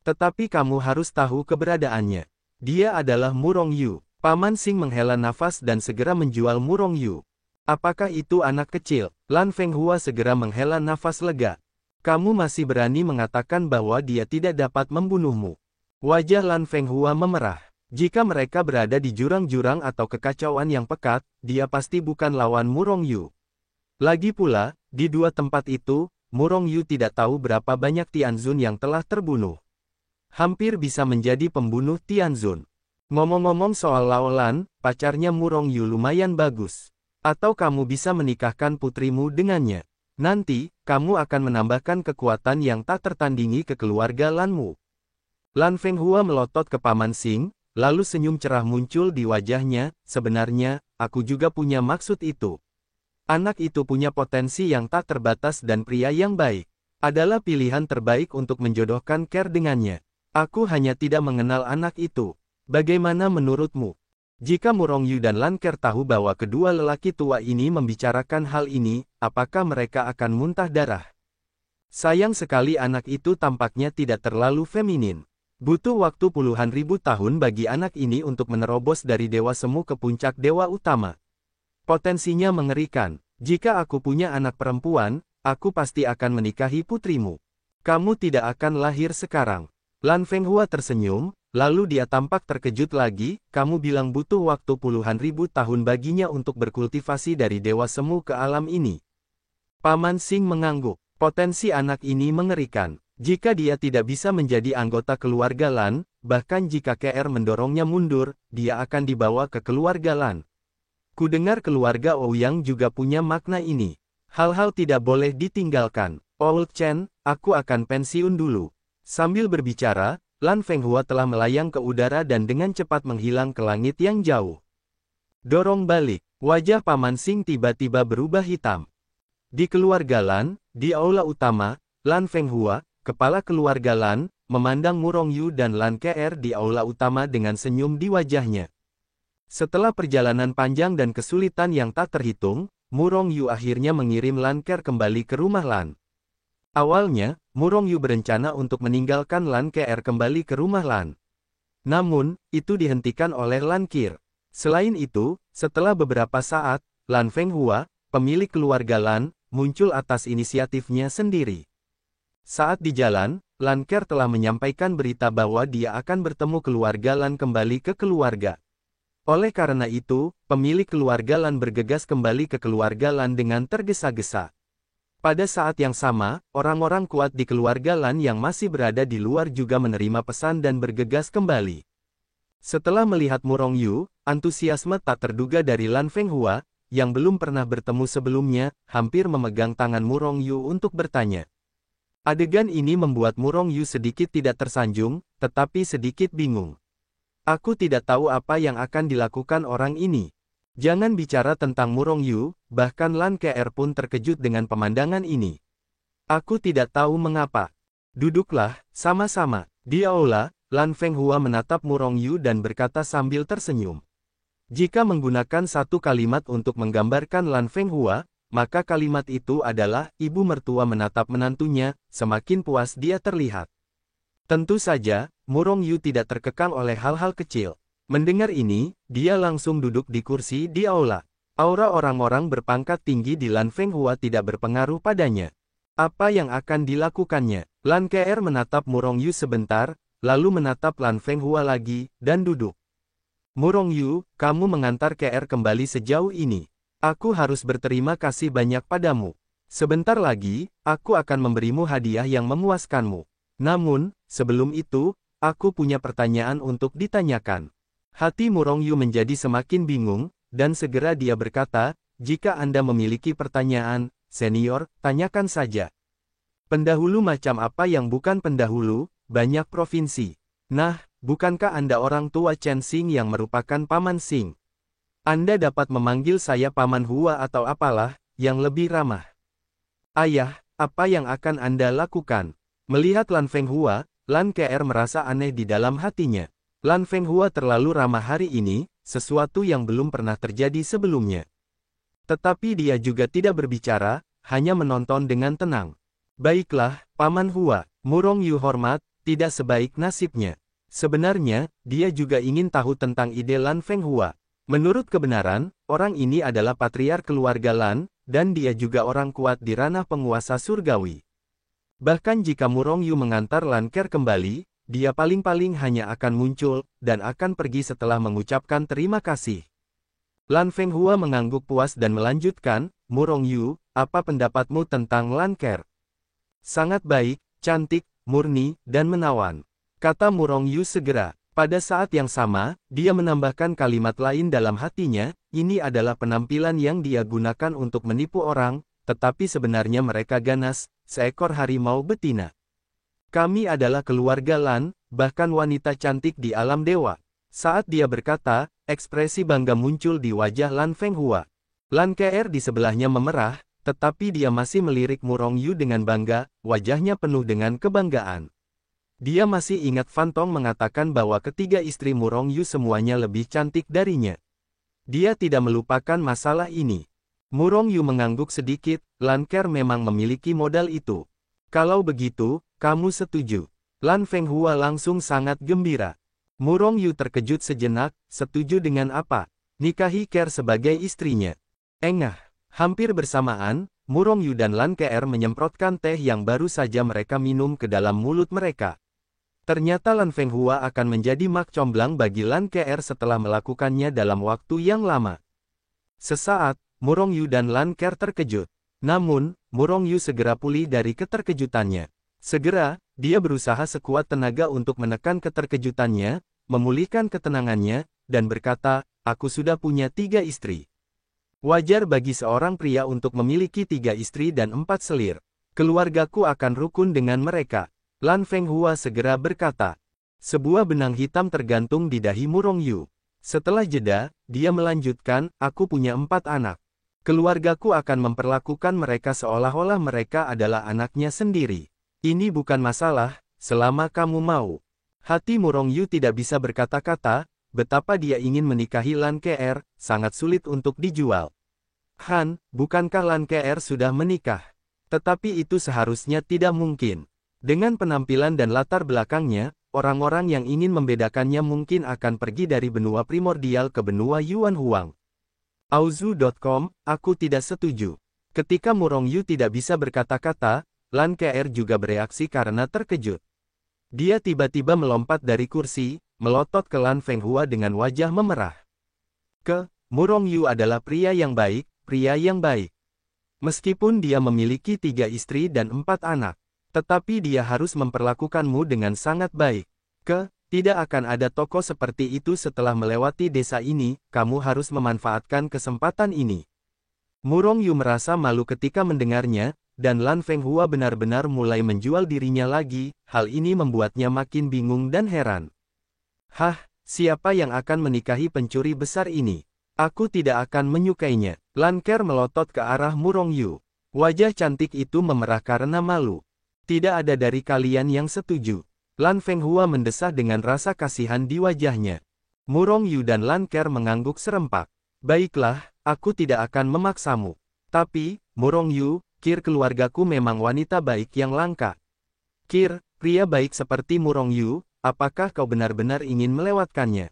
Speaker 1: Tetapi kamu harus tahu keberadaannya. Dia adalah Murong Yu. Paman Xing menghela nafas dan segera menjual Murong Yu. Apakah itu anak kecil? Lan Fenghua segera menghela nafas lega. Kamu masih berani mengatakan bahwa dia tidak dapat membunuhmu. Wajah Lan Fenghua memerah. Jika mereka berada di jurang-jurang atau kekacauan yang pekat, dia pasti bukan lawan Murong Yu. Lagi pula, di dua tempat itu, Murong Yu tidak tahu berapa banyak Tianzun yang telah terbunuh. Hampir bisa menjadi pembunuh Tianzun. Ngomong-ngomong soal Lao Lan, pacarnya Murong Yu lumayan bagus. Atau kamu bisa menikahkan putrimu dengannya. Nanti, kamu akan menambahkan kekuatan yang tak tertandingi ke keluarga Lanmu. Lan Fenghua melotot ke Paman Xing, lalu senyum cerah muncul di wajahnya. Sebenarnya, aku juga punya maksud itu. Anak itu punya potensi yang tak terbatas dan pria yang baik. Adalah pilihan terbaik untuk menjodohkan Kerr dengannya. Aku hanya tidak mengenal anak itu. Bagaimana menurutmu? Jika Murongyu dan Lan Kerr tahu bahwa kedua lelaki tua ini membicarakan hal ini, apakah mereka akan muntah darah? Sayang sekali anak itu tampaknya tidak terlalu feminin. Butuh waktu puluhan ribu tahun bagi anak ini untuk menerobos dari Dewa Semu ke puncak Dewa Utama. Potensinya mengerikan. Jika aku punya anak perempuan, aku pasti akan menikahi putrimu. Kamu tidak akan lahir sekarang. Lan Fenghua tersenyum. Lalu dia tampak terkejut lagi, kamu bilang butuh waktu puluhan ribu tahun baginya untuk berkultivasi dari Dewa Semu ke alam ini. Paman Xing mengangguk, potensi anak ini mengerikan. Jika dia tidak bisa menjadi anggota keluarga Lan, bahkan jika KR mendorongnya mundur, dia akan dibawa ke keluarga Lan. Kudengar keluarga Ouyang juga punya makna ini. Hal-hal tidak boleh ditinggalkan. Old Chen, aku akan pensiun dulu. Sambil berbicara, Lan Fenghua telah melayang ke udara dan dengan cepat menghilang ke langit yang jauh. Dorong balik, wajah Paman Xing tiba-tiba berubah hitam. Di keluarga Lan, di aula utama, Lan Fenghua, kepala keluarga Lan, memandang Murongyu dan Lan KR di aula utama dengan senyum di wajahnya. Setelah perjalanan panjang dan kesulitan yang tak terhitung, Murongyu akhirnya mengirim Lan KR kembali ke rumah Lan. Awalnya, Murongyu berencana untuk meninggalkan Lan KR kembali ke rumah Lan. Namun, itu dihentikan oleh Lan Qir. Selain itu, setelah beberapa saat, Lan Fenghua, pemilik keluarga Lan, muncul atas inisiatifnya sendiri. Saat di jalan, Lan Qir telah menyampaikan berita bahwa dia akan bertemu keluarga Lan kembali ke keluarga. Oleh karena itu, pemilik keluarga Lan bergegas kembali ke keluarga Lan dengan tergesa-gesa. Pada saat yang sama, orang-orang kuat di keluarga Lan yang masih berada di luar juga menerima pesan dan bergegas kembali. Setelah melihat Murongyu, antusiasme tak terduga dari Lan Fenghua, yang belum pernah bertemu sebelumnya, hampir memegang tangan Murongyu untuk bertanya. Adegan ini membuat Murongyu sedikit tidak tersanjung, tetapi sedikit bingung. Aku tidak tahu apa yang akan dilakukan orang ini. Jangan bicara tentang Murongyu, bahkan Lan KR pun terkejut dengan pemandangan ini. Aku tidak tahu mengapa. Duduklah, sama-sama. Di aula, Lan Fenghua menatap Murongyu dan berkata sambil tersenyum. Jika menggunakan satu kalimat untuk menggambarkan Lan Fenghua, maka kalimat itu adalah, ibu mertua menatap menantunya, semakin puas dia terlihat. Tentu saja, Murongyu tidak terkekang oleh hal-hal kecil. Mendengar ini, dia langsung duduk di kursi di aula. Aura orang-orang berpangkat tinggi di Lan Fenghua tidak berpengaruh padanya. Apa yang akan dilakukannya? Lan KR menatap Murongyu sebentar, lalu menatap Lan Fenghua lagi, dan duduk. Murongyu, kamu mengantar KR kembali sejauh ini. Aku harus berterima kasih banyak padamu. Sebentar lagi, aku akan memberimu hadiah yang memuaskanmu. Namun, sebelum itu, aku punya pertanyaan untuk ditanyakan. Hati Murongyu menjadi semakin bingung, dan segera dia berkata, jika Anda memiliki pertanyaan, senior, tanyakan saja. Pendahulu macam apa yang bukan pendahulu, banyak provinsi. Nah, bukankah Anda orang tua Chen Xing yang merupakan Paman Xing? Anda dapat memanggil saya Paman Hua atau apalah, yang lebih ramah. Ayah, apa yang akan Anda lakukan? Melihat Lan Fenghua, Lan KR merasa aneh di dalam hatinya. Lan Fenghua terlalu ramah hari ini, sesuatu yang belum pernah terjadi sebelumnya. Tetapi dia juga tidak berbicara, hanya menonton dengan tenang. Baiklah, Paman Hua, Murongyu hormat, tidak sebaik nasibnya. Sebenarnya, dia juga ingin tahu tentang ide Lan Fenghua. Menurut kebenaran, orang ini adalah patriark keluarga Lan, dan dia juga orang kuat di ranah penguasa surgawi. Bahkan jika Murongyu mengantar Lan KR kembali, dia paling-paling hanya akan muncul, dan akan pergi setelah mengucapkan terima kasih. Lan Fenghua mengangguk puas dan melanjutkan, Murongyu, apa pendapatmu tentang Lan KR? Sangat baik, cantik, murni, dan menawan. Kata Murongyu segera. Pada saat yang sama, dia menambahkan kalimat lain dalam hatinya, ini adalah penampilan yang dia gunakan untuk menipu orang, tetapi sebenarnya mereka ganas, seekor harimau betina. Kami adalah keluarga Lan, bahkan wanita cantik di alam dewa. Saat dia berkata, ekspresi bangga muncul di wajah Lan Fenghua. Lan Ke'er di sebelahnya memerah, tetapi dia masih melirik Murong Yu dengan bangga, wajahnya penuh dengan kebanggaan. Dia masih ingat Fan Tong mengatakan bahwa ketiga istri Murong Yu semuanya lebih cantik darinya. Dia tidak melupakan masalah ini. Murong Yu mengangguk sedikit, Lan Ke'er memang memiliki modal itu. Kalau begitu, kamu setuju. Lan Fenghua langsung sangat gembira. Murong Yu terkejut sejenak, setuju dengan apa? Nikahi Ke'er sebagai istrinya. Engah. Hampir bersamaan, Murong Yu dan Lan Ke'er menyemprotkan teh yang baru saja mereka minum ke dalam mulut mereka. Ternyata Lan Fenghua akan menjadi mak comblang bagi Lan Ke'er setelah melakukannya dalam waktu yang lama. Sesaat, Murong Yu dan Lan Ke'er terkejut. Namun, Murong Yu segera pulih dari keterkejutannya. Segera, dia berusaha sekuat tenaga untuk menekan keterkejutannya, memulihkan ketenangannya, dan berkata, aku sudah punya 3 istri. Wajar bagi seorang pria untuk memiliki 3 istri dan 4 selir. Keluargaku akan rukun dengan mereka. Lan Fenghua segera berkata. Sebuah benang hitam tergantung di dahi Murong Yu. Setelah jeda, dia melanjutkan, aku punya 4 anak. Keluargaku akan memperlakukan mereka seolah-olah mereka adalah anaknya sendiri. Ini bukan masalah, selama kamu mau. Hati Murong Yu tidak bisa berkata-kata, betapa dia ingin menikahi Lan Ke'er, sangat sulit untuk dijual. Han, bukankah Lan Ke'er sudah menikah? Tetapi itu seharusnya tidak mungkin. Dengan penampilan dan latar belakangnya, orang-orang yang ingin membedakannya mungkin akan pergi dari benua primordial ke benua Yuan Huang. Auzu.com, aku tidak setuju. Ketika Murong Yu tidak bisa berkata-kata, Lan Ke'er juga bereaksi karena terkejut. Dia tiba-tiba melompat dari kursi, melotot ke Lan Fenghua dengan wajah memerah. Murong Yu adalah pria yang baik, pria yang baik. Meskipun dia memiliki 3 istri dan 4 anak. Tetapi dia harus memperlakukanmu dengan sangat baik. Tidak akan ada toko seperti itu setelah melewati desa ini, kamu harus memanfaatkan kesempatan ini. Murong Yu merasa malu ketika mendengarnya, dan Lan Fenghua benar-benar mulai menjual dirinya lagi, hal ini membuatnya makin bingung dan heran. Siapa yang akan menikahi pencuri besar ini? Aku tidak akan menyukainya. Lan Ke'er melotot ke arah Murong Yu. Wajah cantik itu memerah karena malu. Tidak ada dari kalian yang setuju. Lan Fenghua mendesah dengan rasa kasihan di wajahnya. Murong Yu dan Lan Ke'er mengangguk serempak. Baiklah, aku tidak akan memaksamu. Tapi, Murong Yu, Kir keluargaku memang wanita baik yang langka. Kir, pria baik seperti Murong Yu, apakah kau benar-benar ingin melewatkannya?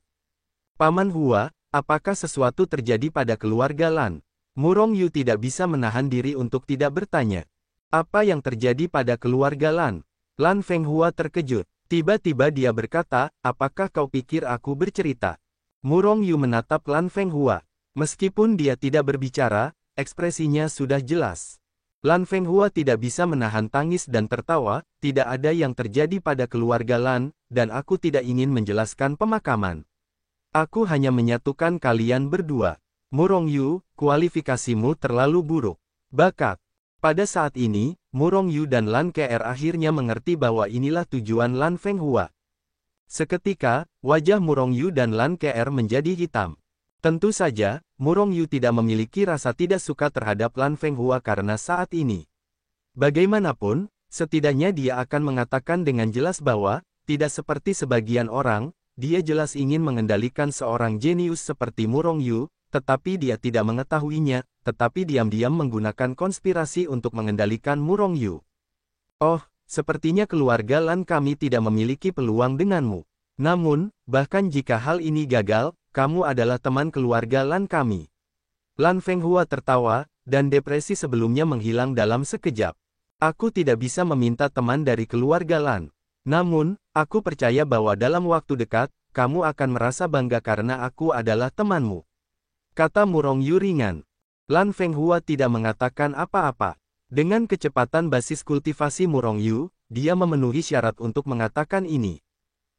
Speaker 1: Paman Hua, apakah sesuatu terjadi pada keluarga Lan? Murong Yu tidak bisa menahan diri untuk tidak bertanya. Apa yang terjadi pada keluarga Lan? Lan Fenghua terkejut. Tiba-tiba dia berkata, apakah kau pikir aku bercerita? Murong Yu menatap Lan Fenghua. Meskipun dia tidak berbicara, ekspresinya sudah jelas. Lan Fenghua tidak bisa menahan tangis dan tertawa, tidak ada yang terjadi pada keluarga Lan, dan aku tidak ingin menjelaskan pemakaman. Aku hanya menyatukan kalian berdua. Murong Yu, kualifikasimu terlalu buruk. Bakat. Pada saat ini, Murong Yu dan Lan Ke'er akhirnya mengerti bahwa inilah tujuan Lan Fenghua. Seketika, wajah Murong Yu dan Lan Ke'er menjadi hitam. Tentu saja, Murong Yu tidak memiliki rasa tidak suka terhadap Lan Fenghua karena saat ini. Bagaimanapun, setidaknya dia akan mengatakan dengan jelas bahwa, tidak seperti sebagian orang, dia jelas ingin mengendalikan seorang jenius seperti Murong Yu, tetapi dia tidak mengetahuinya, tetapi diam-diam menggunakan konspirasi untuk mengendalikan Murong Yu. Oh, sepertinya keluarga Lan kami tidak memiliki peluang denganmu. Namun, bahkan jika hal ini gagal, kamu adalah teman keluarga Lan kami. Lan Fenghua tertawa, dan depresi sebelumnya menghilang dalam sekejap. Aku tidak bisa meminta teman dari keluarga Lan. Namun, aku percaya bahwa dalam waktu dekat, kamu akan merasa bangga karena aku adalah temanmu. Kata Murong Yu ringan. Lan Fenghua tidak mengatakan apa-apa. Dengan kecepatan basis kultivasi Murong Yu, dia memenuhi syarat untuk mengatakan ini.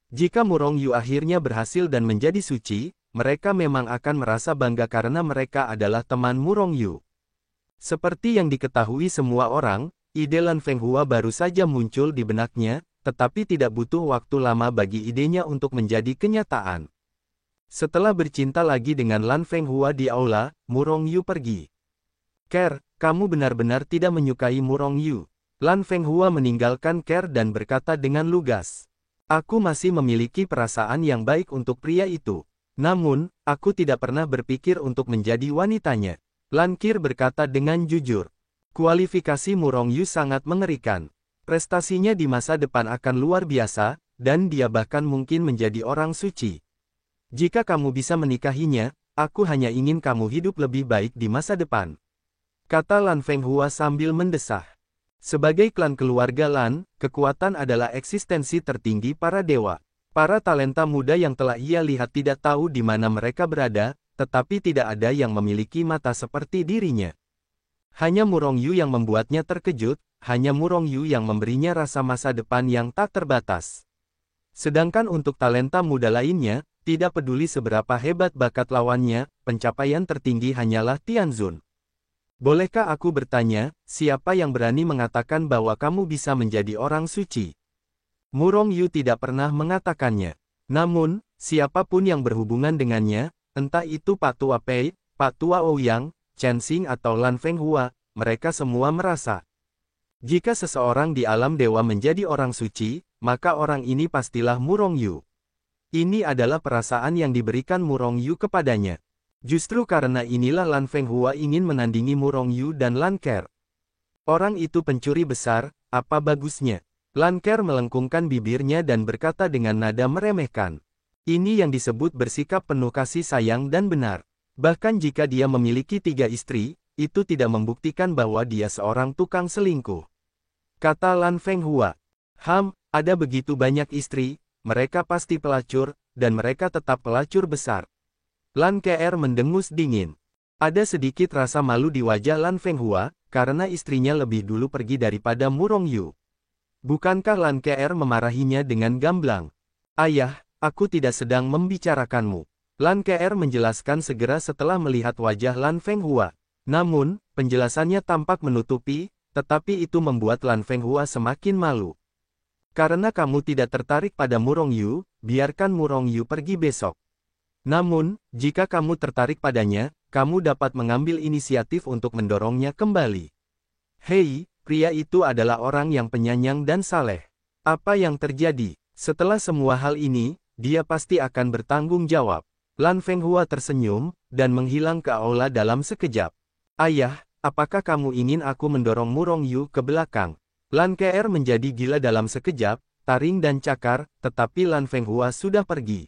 Speaker 1: Jika Murong Yu akhirnya berhasil dan menjadi suci, mereka memang akan merasa bangga karena mereka adalah teman Murong Yu. Seperti yang diketahui semua orang, ide Lan Fenghua baru saja muncul di benaknya, tetapi tidak butuh waktu lama bagi idenya untuk menjadi kenyataan. Setelah bercinta lagi dengan Lan Fenghua di aula, Murong Yu pergi. Ker, kamu benar-benar tidak menyukai Murong Yu. Lan Fenghua meninggalkan Ker dan berkata dengan lugas. Aku masih memiliki perasaan yang baik untuk pria itu. Namun, aku tidak pernah berpikir untuk menjadi wanitanya. Lan Qir berkata dengan jujur. Kualifikasi Murong Yu sangat mengerikan. Prestasinya di masa depan akan luar biasa, dan dia bahkan mungkin menjadi orang suci. Jika kamu bisa menikahinya, aku hanya ingin kamu hidup lebih baik di masa depan. Kata Lan Fenghua sambil mendesah. Sebagai klan keluarga Lan, kekuatan adalah eksistensi tertinggi para dewa. Para talenta muda yang telah ia lihat tidak tahu di mana mereka berada, tetapi tidak ada yang memiliki mata seperti dirinya. Hanya Murong Yu yang membuatnya terkejut, hanya Murong Yu yang memberinya rasa masa depan yang tak terbatas. Sedangkan untuk talenta muda lainnya, tidak peduli seberapa hebat bakat lawannya, pencapaian tertinggi hanyalah Tianzun. Bolehkah aku bertanya, siapa yang berani mengatakan bahwa kamu bisa menjadi orang suci? Murong Yu tidak pernah mengatakannya. Namun, siapapun yang berhubungan dengannya, entah itu Pak Tua Pei, Pak Tua Ouyang, Chen Xing atau Lan Fenghua, mereka semua merasa. Jika seseorang di alam dewa menjadi orang suci, maka orang ini pastilah Murong Yu. Ini adalah perasaan yang diberikan Murong Yu kepadanya. Justru karena inilah Lan Fenghua ingin menandingi Murong Yu dan Lan Ker. Orang itu pencuri besar, apa bagusnya? Lan Ker melengkungkan bibirnya dan berkata dengan nada meremehkan. Ini yang disebut bersikap penuh kasih sayang dan benar. Bahkan jika dia memiliki 3 istri, itu tidak membuktikan bahwa dia seorang tukang selingkuh. Kata Lan Fenghua. Ada begitu banyak istri, mereka pasti pelacur, dan mereka tetap pelacur besar. Lan Kr mendengus dingin. Ada sedikit rasa malu di wajah Lan Fenghua, karena istrinya lebih dulu pergi daripada Murong Yu. Bukankah Lan Kr memarahinya dengan gamblang? Ayah, aku tidak sedang membicarakanmu. Lan Kr menjelaskan segera setelah melihat wajah Lan Fenghua. Namun, penjelasannya tampak menutupi, tetapi itu membuat Lan Fenghua semakin malu. Karena kamu tidak tertarik pada Murong Yu, biarkan Murong Yu pergi besok. Namun, jika kamu tertarik padanya, kamu dapat mengambil inisiatif untuk mendorongnya kembali. Hei, pria itu adalah orang yang penyayang dan saleh. Apa yang terjadi? Setelah semua hal ini, dia pasti akan bertanggung jawab. Lan Fenghua tersenyum, dan menghilang ke aula dalam sekejap. Ayah, apakah kamu ingin aku mendorong Murong Yu ke belakang? Lan Kr menjadi gila dalam sekejap, taring dan cakar, tetapi Lan Fenghua sudah pergi.